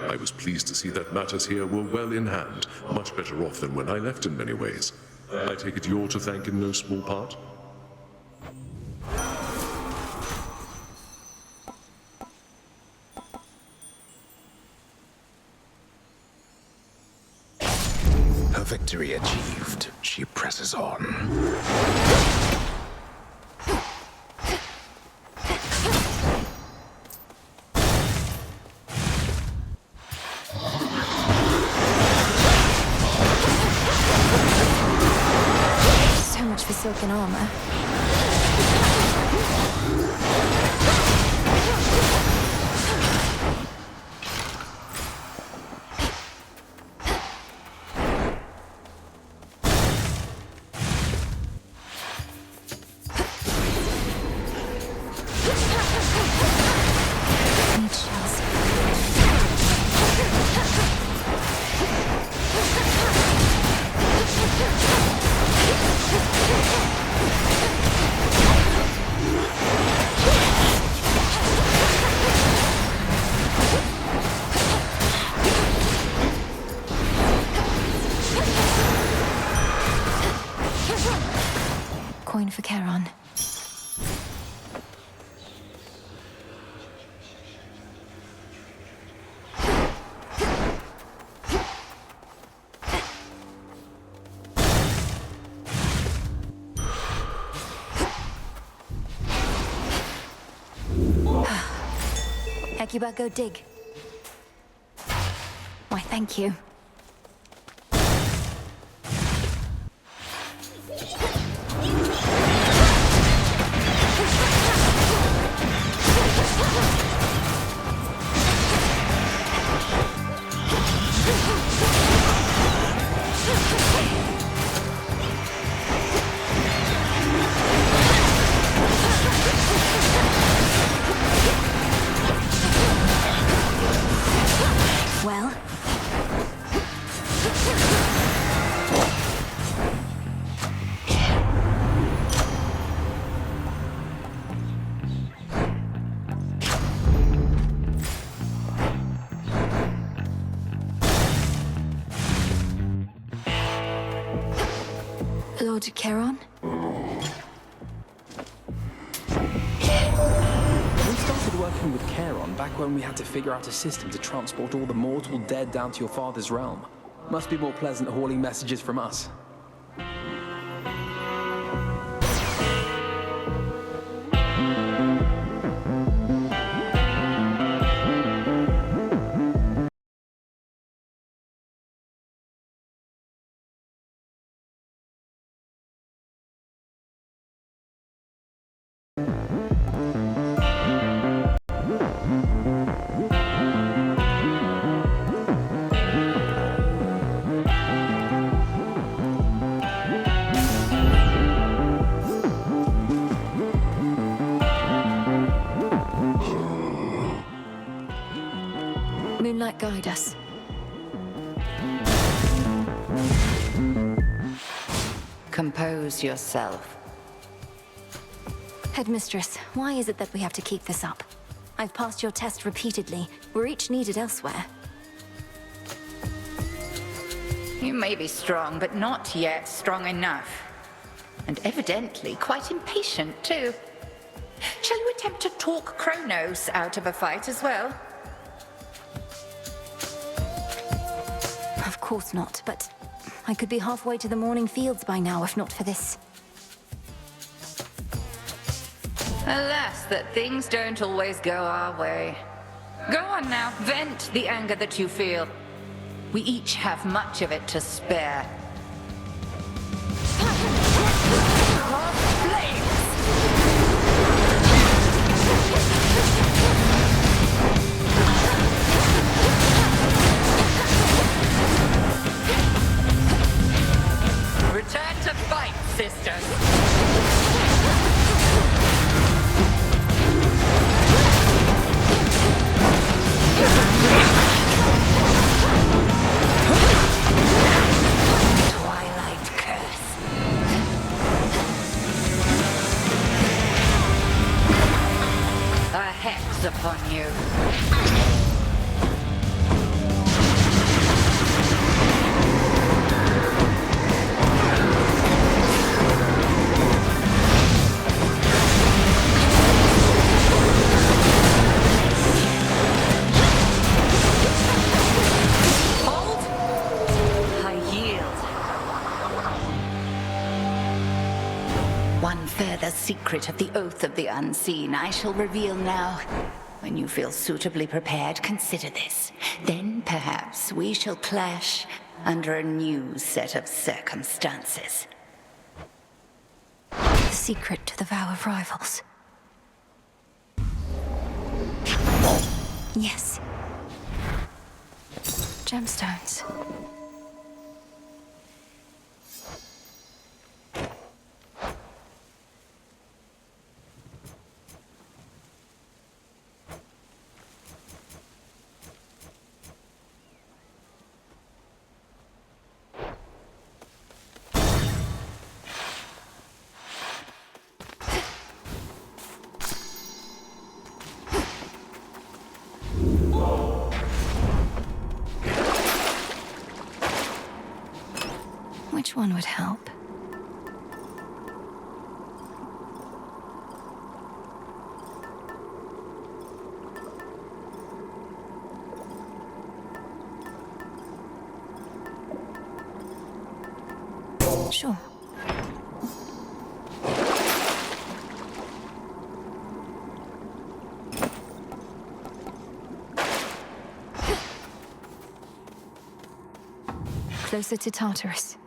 I was pleased to see that matters here were well in hand, much better off than when I left in many ways. I take it you're to thank in no small part? Her victory achieved, she presses on. So much for silken armor. Need shells. Coin for Charon. Hecuba, go dig. Why, thank you. Lord Charon? We started working with Charon back when we had to figure out a system to transport all the mortal dead down to your father's realm. Must be more pleasant hauling messages from us. Moonlight guide us. Compose yourself. Headmistress, why is it that we have to keep this up? I've passed your test repeatedly. We're each needed elsewhere. You may be strong, but not yet strong enough. And evidently quite impatient, too. Shall you attempt to talk Kronos out of a fight as well? Of course not, but I could be halfway to the morning fields by now if not for this. Alas, that things don't always go our way. Go on now, vent the anger that you feel. We each have much of it to spare. Return to fight, sisters! Twilight curse. A hex upon you. One further secret of the Oath of the Unseen I shall reveal now. When you feel suitably prepared, consider this. Then perhaps we shall clash under a new set of circumstances. The secret to the vow of rivals. Yes. Gemstones. Which one would help? Sure. Closer to Tartarus.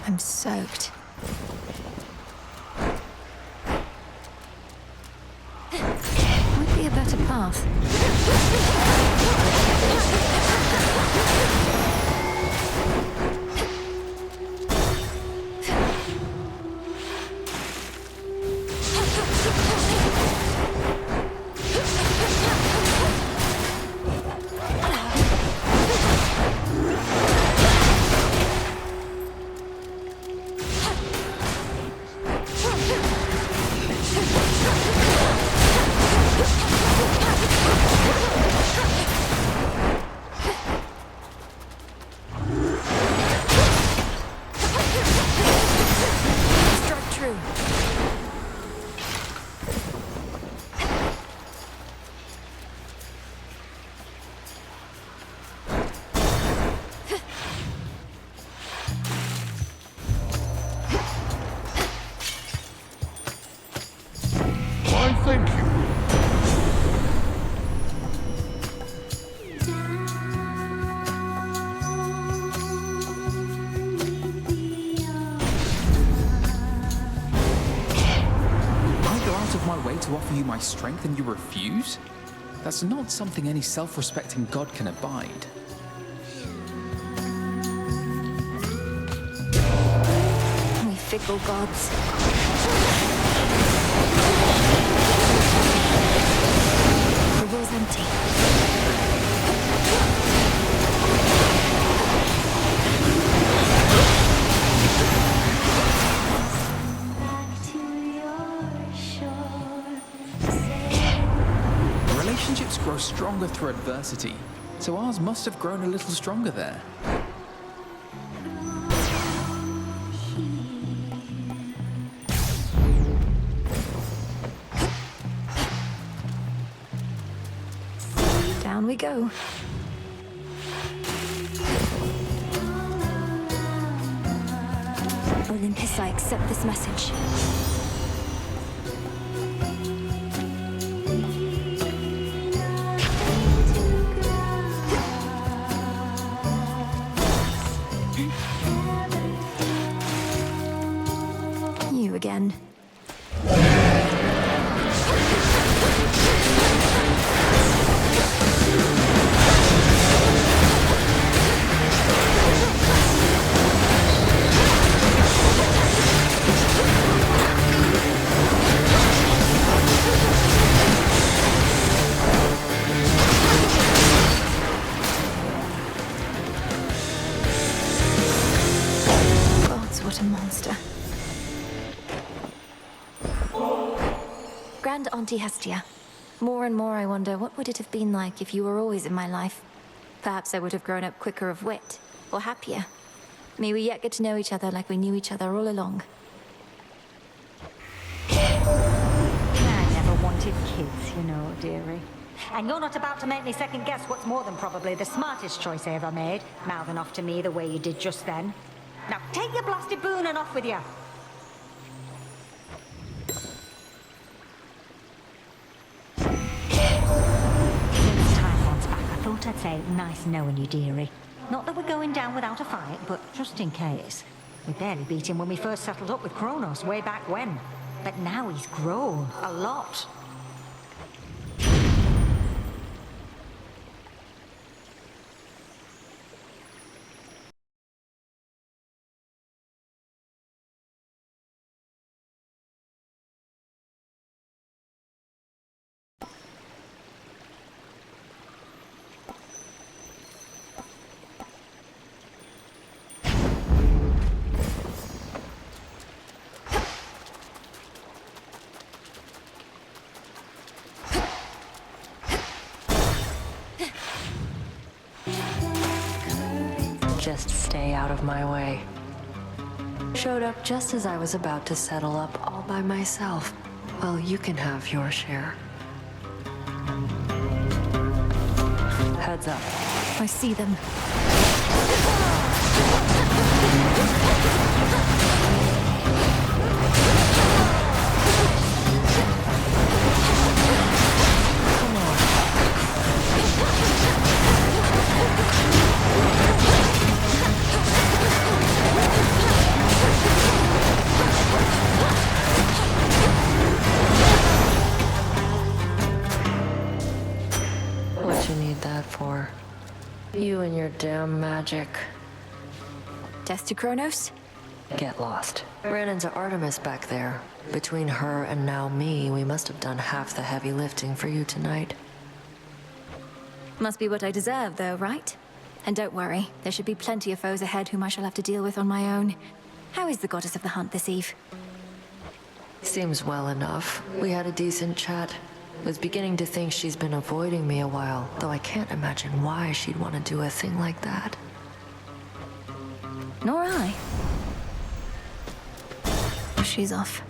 I'm soaked. Might be a better path. Thank you. I go out of my way to offer you my strength and you refuse? That's not something any self-respecting god can abide. We fickle gods. The will's empty. Relationships grow stronger through adversity, so ours must have grown a little stronger there. Down we go. Olympus, I accept this message. You again. What a monster. Grand Auntie Hestia. More and more I wonder, what would it have been like if you were always in my life? Perhaps I would have grown up quicker of wit, or happier. May we yet get to know each other like we knew each other all along. I never wanted kids, you know, dearie. And you're not about to make me second guess what's more than probably the smartest choice I ever made, mouthing off to me the way you did just then. Now take your blasted boon and off with you. Since Typhon's back, I thought I'd say nice knowing you, dearie. Not that we're going down without a fight, but just in case. We barely beat him when we first settled up with Kronos way back when. But now he's grown a lot. Just stay out of my way. Showed up just as I was about to settle up all by myself. Well, you can have your share. Heads up. I see them. What you need that for? You and your damn magic. Death to Kronos? Get lost. Ran into Artemis back there. Between her and now me, we must have done half the heavy lifting for you tonight. Must be what I deserve, though, right? And don't worry, there should be plenty of foes ahead whom I shall have to deal with on my own. How is the goddess of the hunt this eve? Seems well enough. We had a decent chat. Was beginning to think she's been avoiding me a while, though I can't imagine why she'd want to do a thing like that. Nor I. She's off.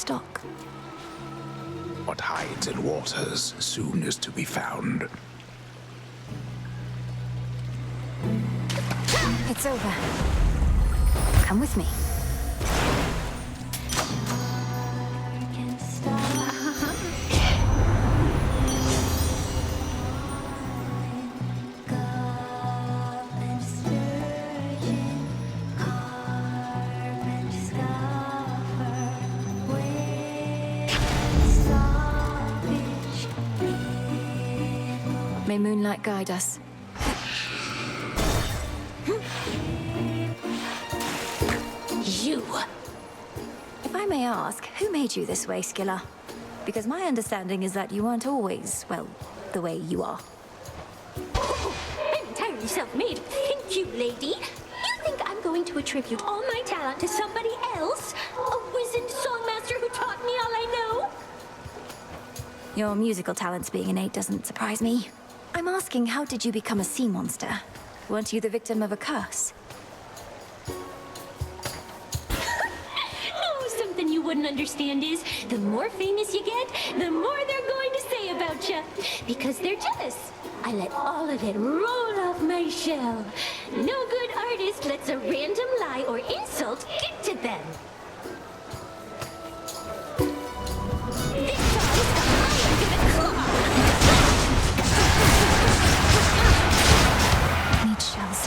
stock. What hides in waters soon is to be found. It's over. Come with me. May moonlight guide us. You! If I may ask, who made you this way, Skilla? Because my understanding is that you aren't always, well, the way you are. I'm entirely self-made. Thank you, lady. You think I'm going to attribute all my talent to somebody else? A wizened songmaster who taught me all I know? Your musical talents being innate doesn't surprise me. I'm asking, how did you become a sea monster? Weren't you the victim of a curse? Oh, something you wouldn't understand is, the more famous you get, the more they're going to say about you. Because they're jealous. I let all of it roll off my shell. No good artist lets a random lie or insult get to them. Need shells.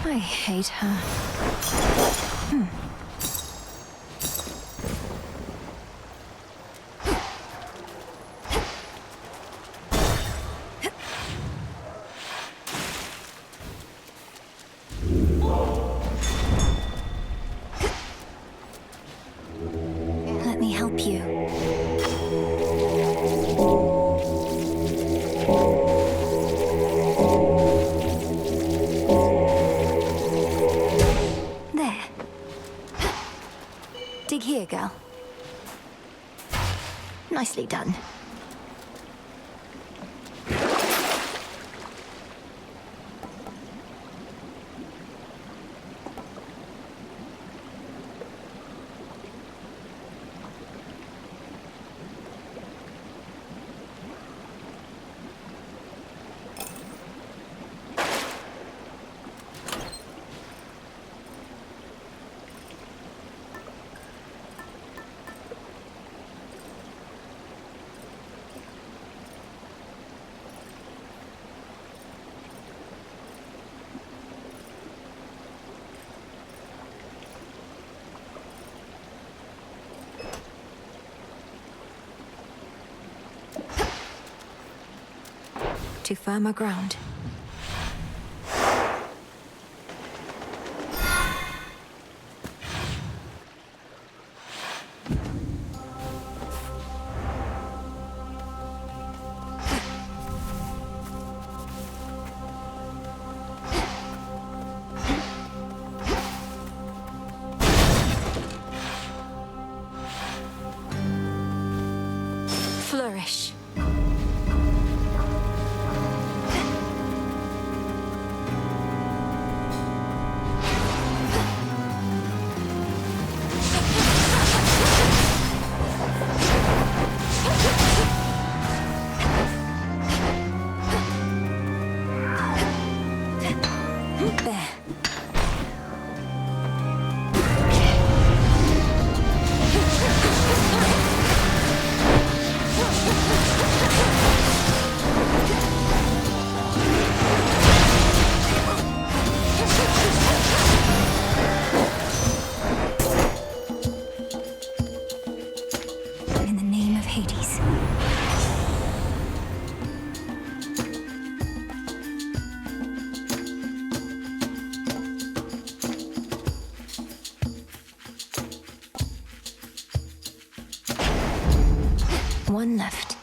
I hate her. Let me help you. There. Dig here, girl. Nicely done. To firmer ground. Flourish. one left.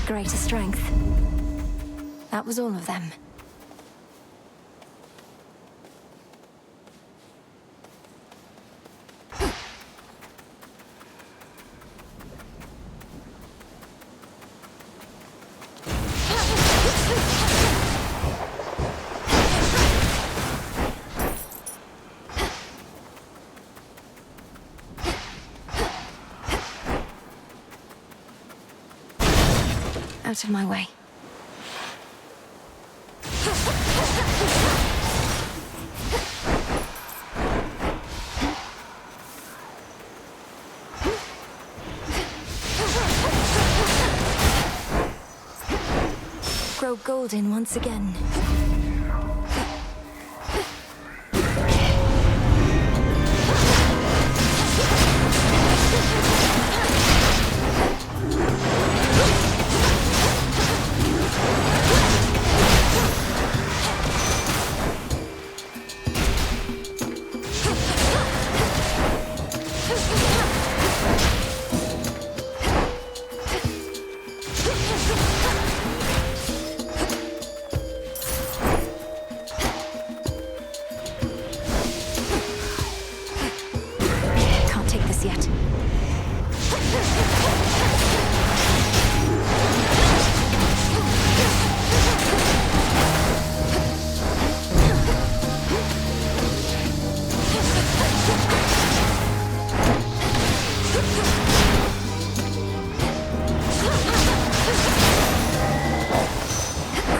Greater strength. That was all of them. Out of my way. Grow golden once again.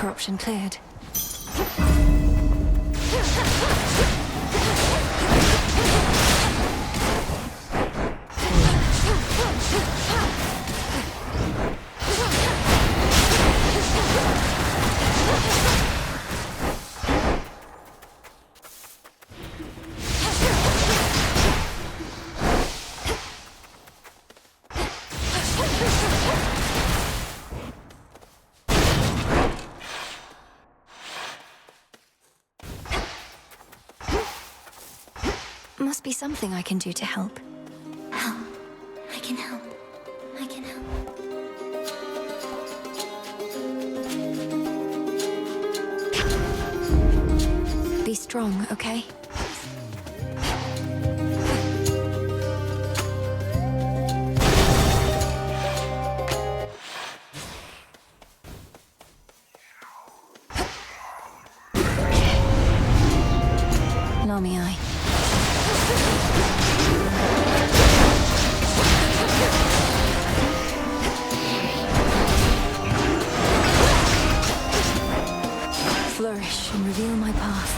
Corruption cleared. Must be something I can do to help. Help. I can help. I can help. Be strong, okay? Lami eye. Flourish and reveal my path.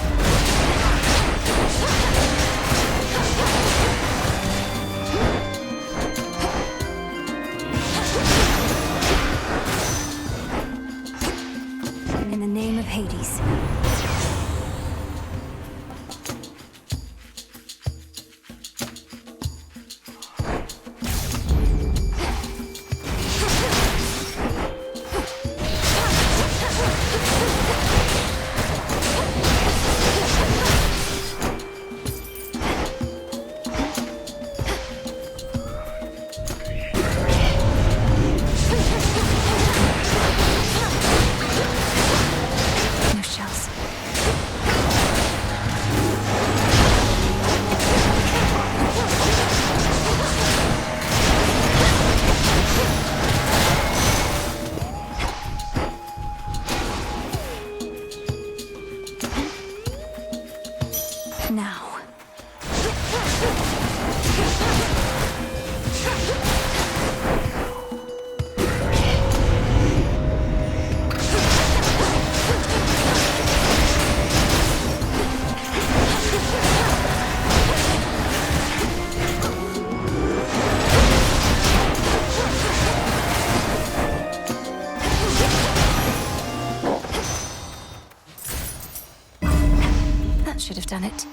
done it.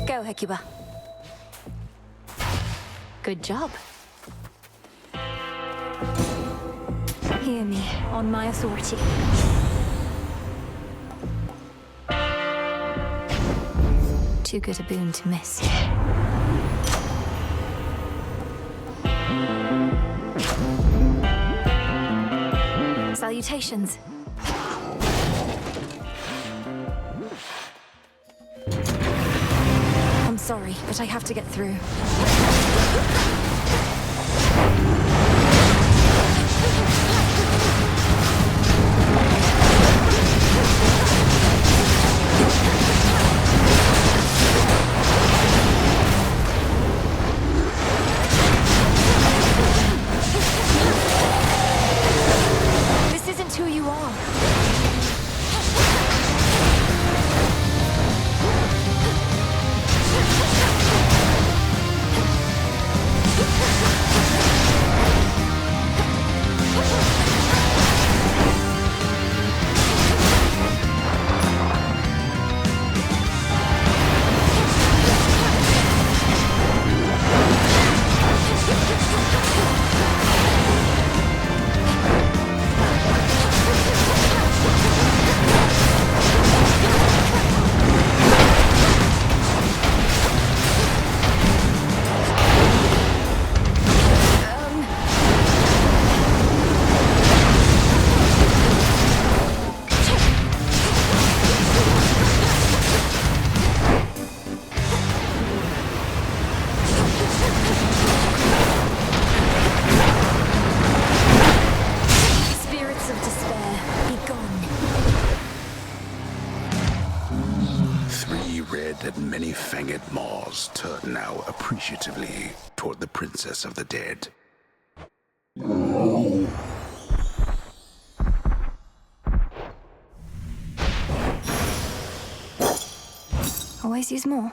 Go, Hecuba. Good job. Hear me, on my authority. Too good a boon to miss. Salutations. I'm sorry, but I have to get through. This isn't who you are. And many-fanged maws turn now appreciatively toward the princess of the dead. Always use more.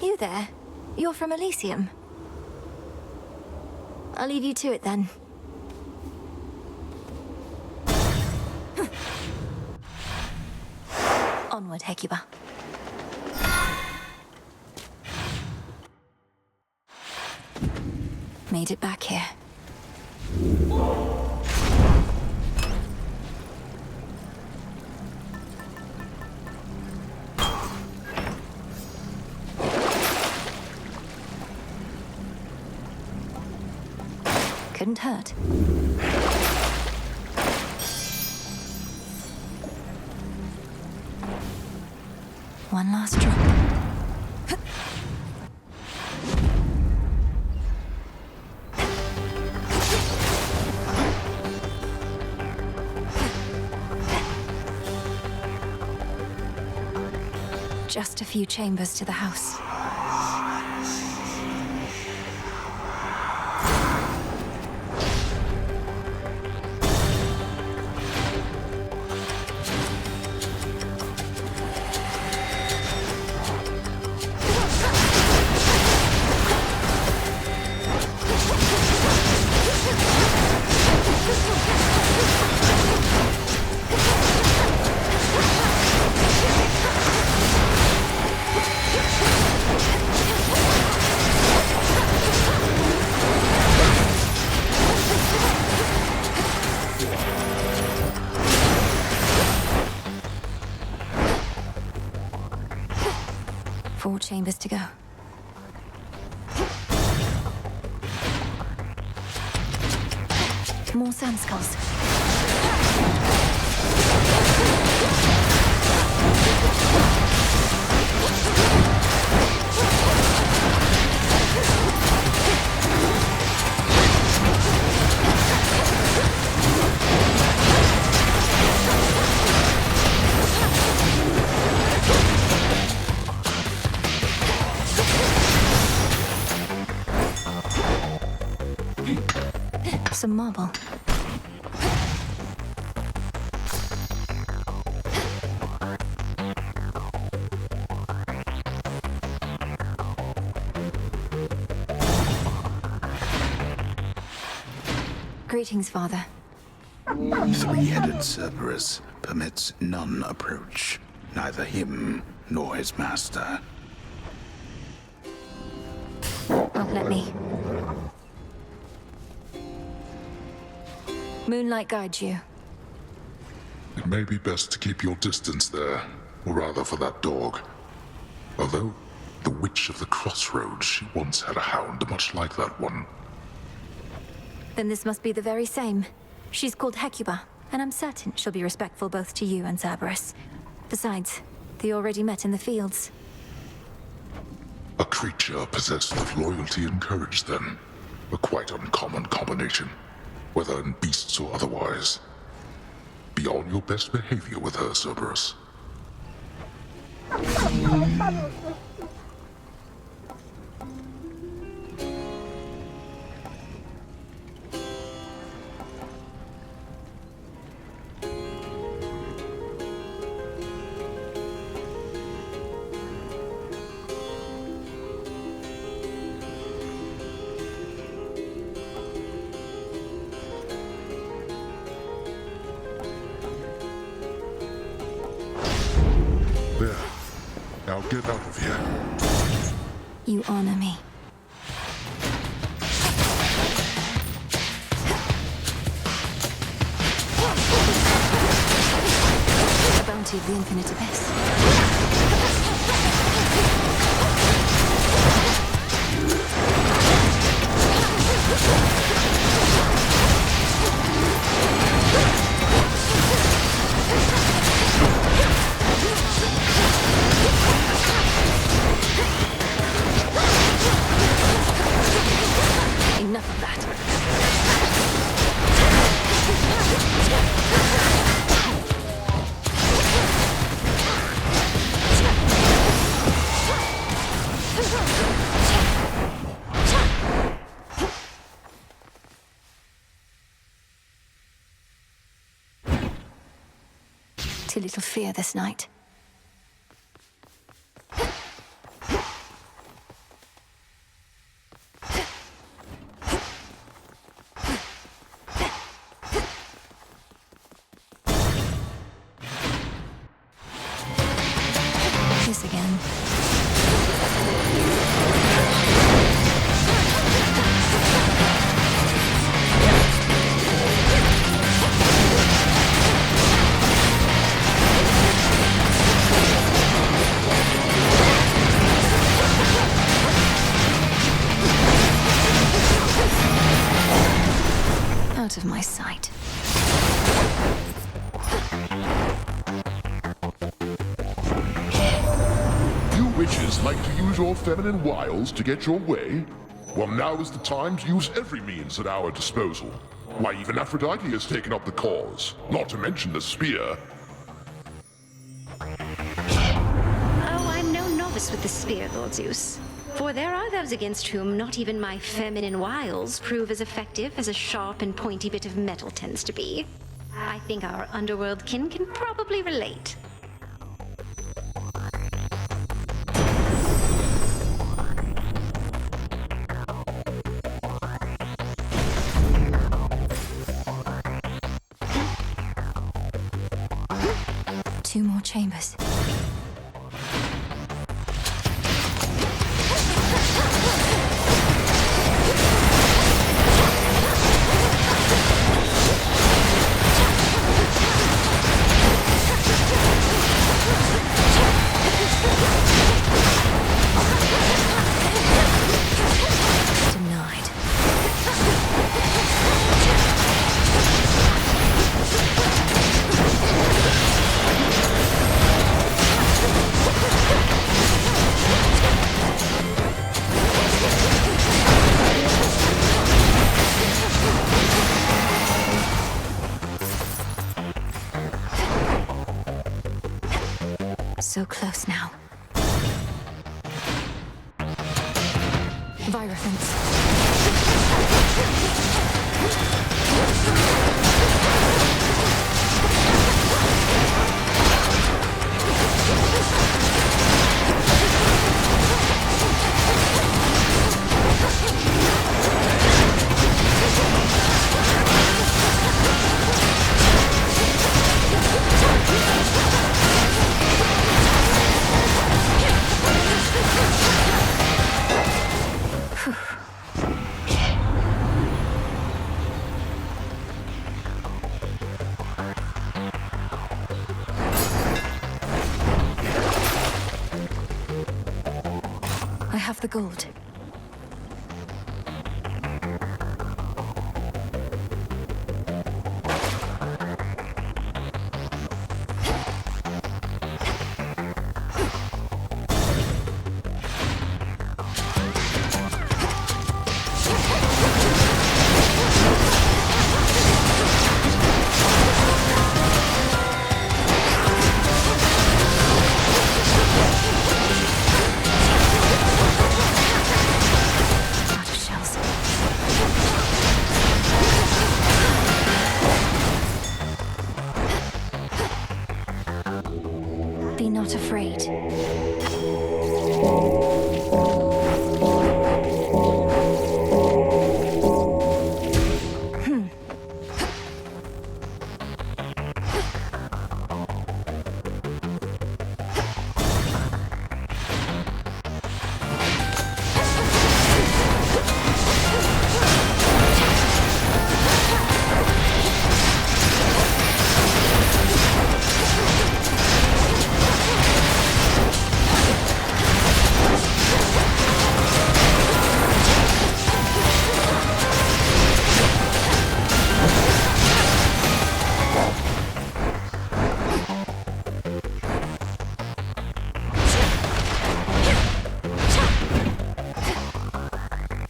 You there? You're from Elysium. I'll leave you to it then. Onward, Hecuba. Made it back here. Couldn't hurt. One last drop. Just a few chambers to the house. Four chambers to go. More sand skulls. Some marble. Greetings, Father. Three-headed Cerberus permits none approach, neither him nor his master. Let me. Moonlight guides you. It may be best to keep your distance there, or rather for that dog. Although, the Witch of the Crossroads, she once had a hound much like that one. Then this must be the very same. She's called Hecuba, and I'm certain she'll be respectful both to you and Cerberus. Besides, they already met in the fields. A creature possessed of loyalty and courage, then. A quite uncommon combination, whether in beasts or otherwise. Be on your best behavior with her, Cerberus. There. Now get out of here. You honor me. The bounty of the infinite abyss. Enough of that. Too little fear this night. This again. Out of my sight. You witches like to use your feminine wiles to get your way? Well, now is the time to use every means at our disposal. Why, even Aphrodite has taken up the cause, not to mention the spear. Oh, I'm no novice with the spear, Lord Zeus. For there are those against whom not even my feminine wiles prove as effective as a sharp and pointy bit of metal tends to be. I think our underworld kin can probably relate. Two more chambers. Denied. So close now. Virophants. the gold. Be not afraid.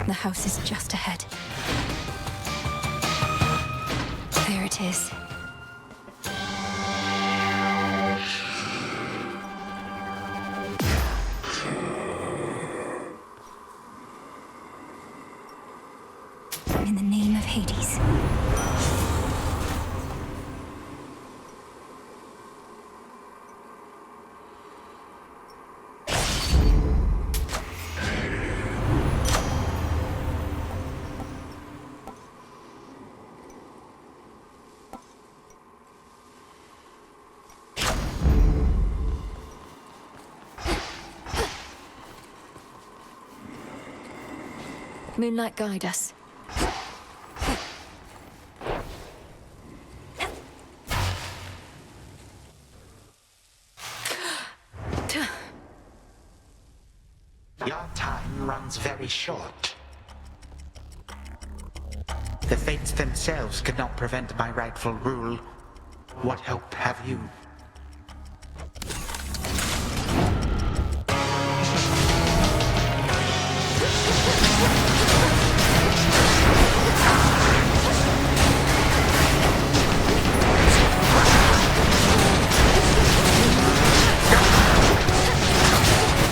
The house is just ahead. There it is. In the name of Hades. Moonlight, guide us. Your time runs very short. The fates themselves could not prevent my rightful rule. What hope have you?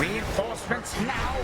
Reinforcements now!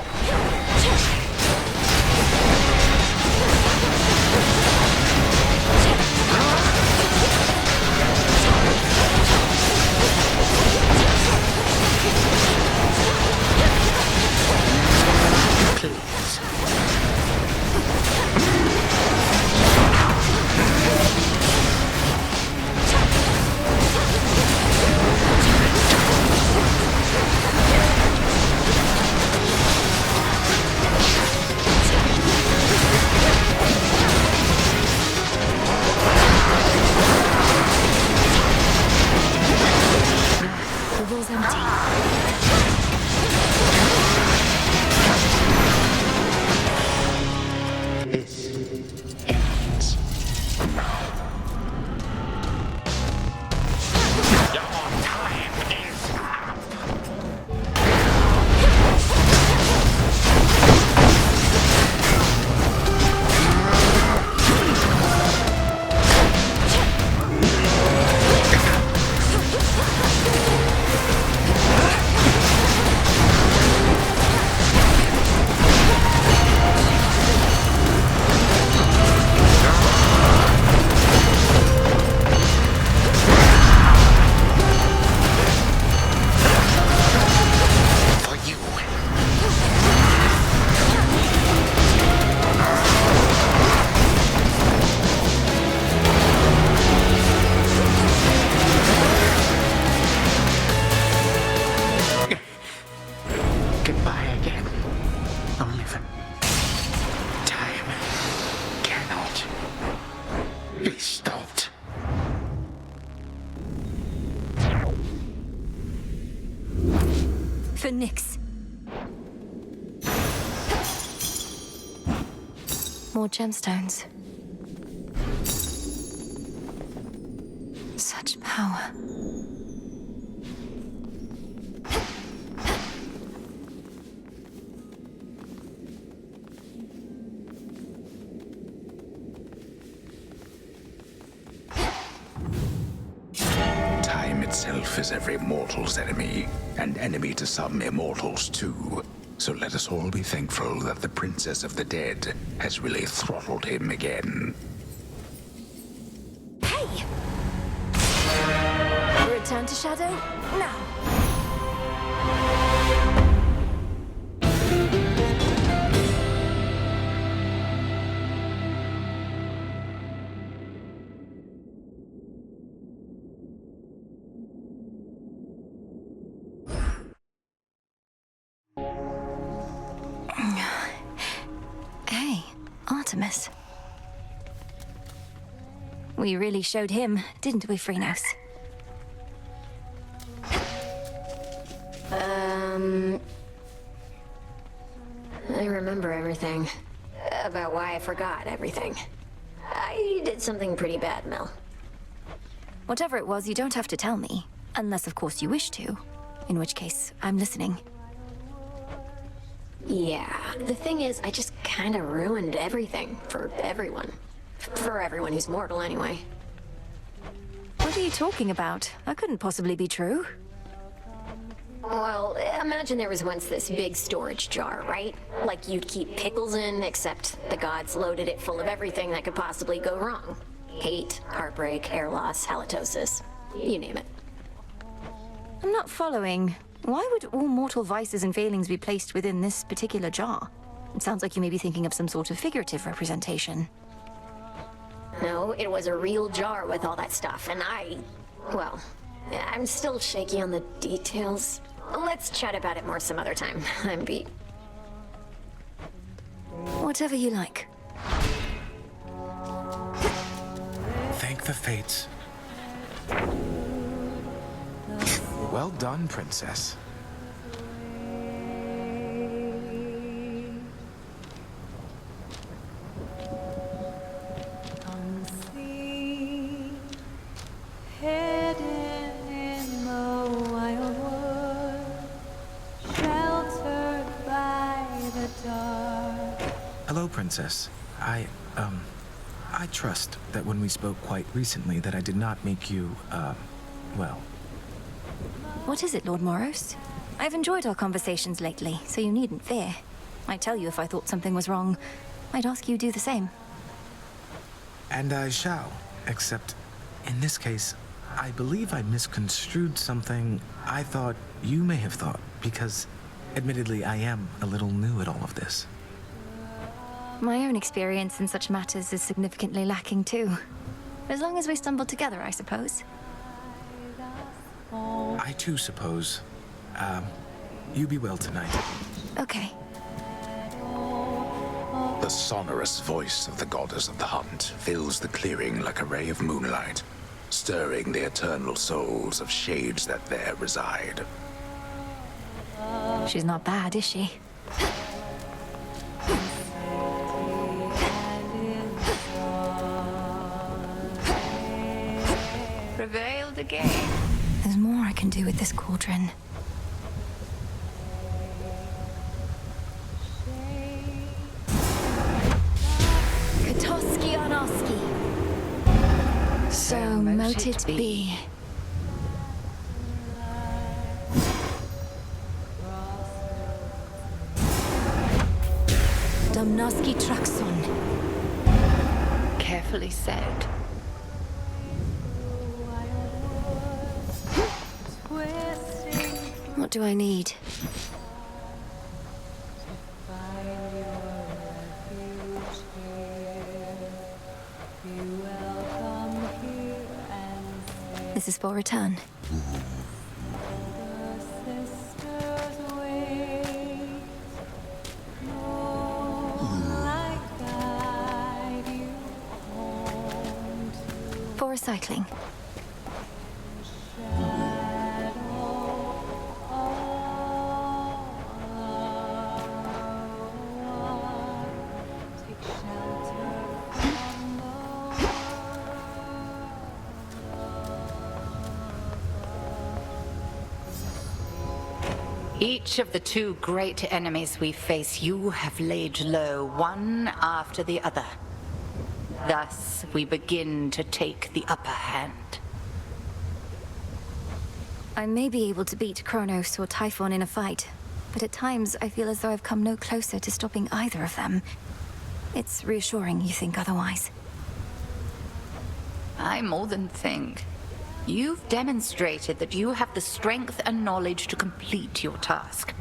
For Nyx. More gemstones. Such power. Time itself is every mortal's enemy, and enemy to some immortals too. So let us all be thankful that the Princess of the Dead has really throttled him again. Hey! Return to Shadow, now! Hey, Artemis. We really showed him, didn't we, Phrynos? I remember everything. About why I forgot everything. I did something pretty bad, Mel. Whatever it was, you don't have to tell me. Unless, of course, you wish to. In which case, I'm listening. Yeah, the thing is, I just kinda ruined everything for everyone. For everyone who's mortal, anyway. What are you talking about? That couldn't possibly be true. Well, imagine there was once this big storage jar, right? Like you'd keep pickles in, except the gods loaded it full of everything that could possibly go wrong. Hate, heartbreak, hair loss, halitosis. You name it. I'm not following. Why would all mortal vices and failings be placed within this particular jar? It sounds like you may be thinking of some sort of figurative representation. No, it was a real jar with all that stuff, and well, I'm still shaky on the details. Let's chat about it more some other time. I'm beat. Whatever you like. Thank the fates. Well done, Princess. Hello, Princess. I trust that when we spoke quite recently that I did not make you, well... What is it, Lord Moros? I've enjoyed our conversations lately, so you needn't fear. I'd tell you if I thought something was wrong. I'd ask you do the same. And I shall, except in this case, I believe I misconstrued something I thought you may have thought, because admittedly I am a little new at all of this. My own experience in such matters is significantly lacking too. As long as we stumble together, I suppose. I too suppose. You be well tonight. Okay. The sonorous voice of the goddess of the hunt fills the clearing like a ray of moonlight, stirring the eternal souls of shades that there reside. She's not bad, is she? Prevailed again. There's more I can do with this cauldron. Katoski Onoski. So mote it be. Domnoski Traxon. Carefully said. What do I need? This is for return. For recycling. Each of the two great enemies we face, you have laid low, one after the other. Thus, we begin to take the upper hand. I may be able to beat Kronos or Typhon in a fight, but at times I feel as though I've come no closer to stopping either of them. It's reassuring you think otherwise. I more than think. You've demonstrated that you have the strength and knowledge to complete your task.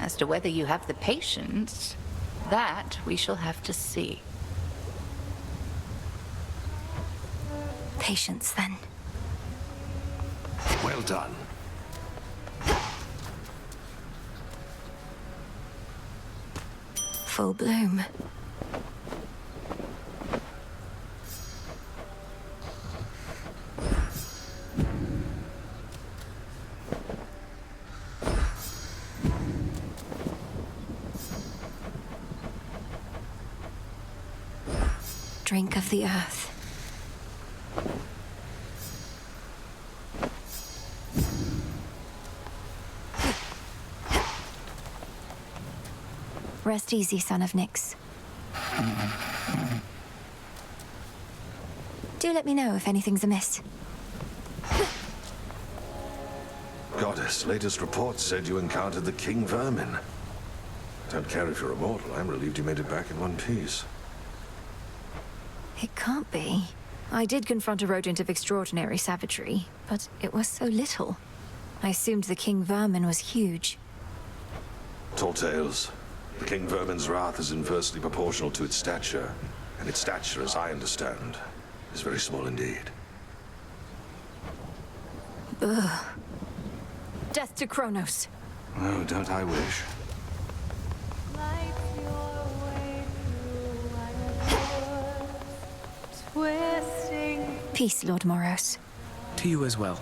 As to whether you have the patience, that we shall have to see. Patience, then. Well done. Full bloom. Drink of the earth. Rest easy, son of Nyx. Do let me know if anything's amiss. Goddess, latest reports said you encountered the King Vermin. Don't care if you're immortal. I'm relieved you made it back in one piece. It can't be. I did confront a rodent of extraordinary savagery, but it was so little. I assumed the King Vermin was huge. Tall tales. The King Vermin's wrath is inversely proportional to its stature, and its stature, as I understand, is very small indeed. Ugh. Death to Kronos. Oh, don't I wish. Peace, Lord Moros. To you as well.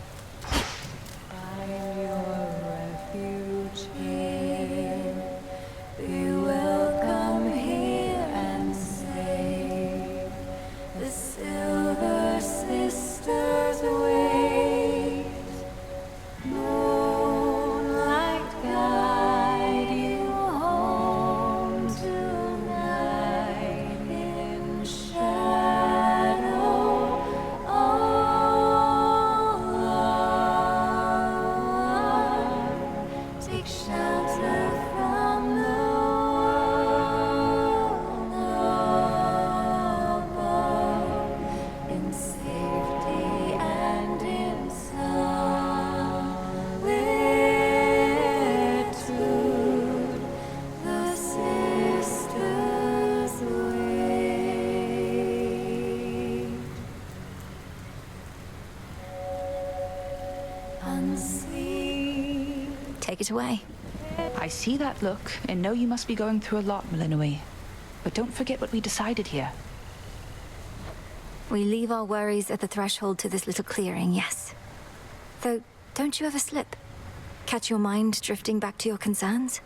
Take it away. I see that look, and know you must be going through a lot, Malinui. But don't forget what we decided here. We leave our worries at the threshold to this little clearing, yes. Though, don't you ever slip? Catch your mind drifting back to your concerns?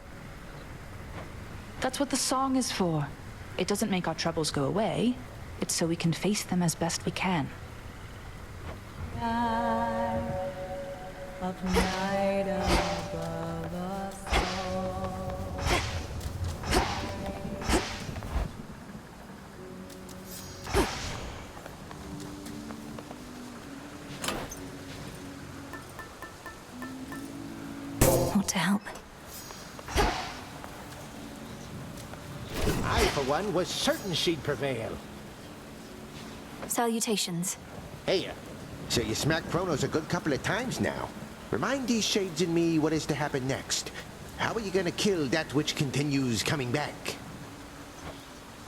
That's what the song is for. It doesn't make our troubles go away. It's so we can face them as best we can. Of night above us all. Want to help? I, for one, was certain she'd prevail. Salutations. Hey, so you smacked Kronos a good couple of times now. Remind these shades in me what is to happen next. How are you gonna kill that which continues coming back?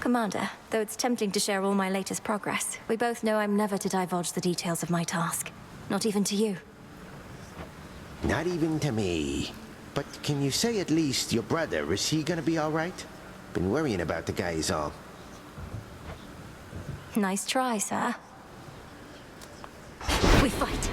Commander, though it's tempting to share all my latest progress, we both know I'm never to divulge the details of my task. Not even to you. Not even to me. But can you say at least your brother, is he gonna be alright? Been worrying about the guy is all. Nice try, sir. We fight.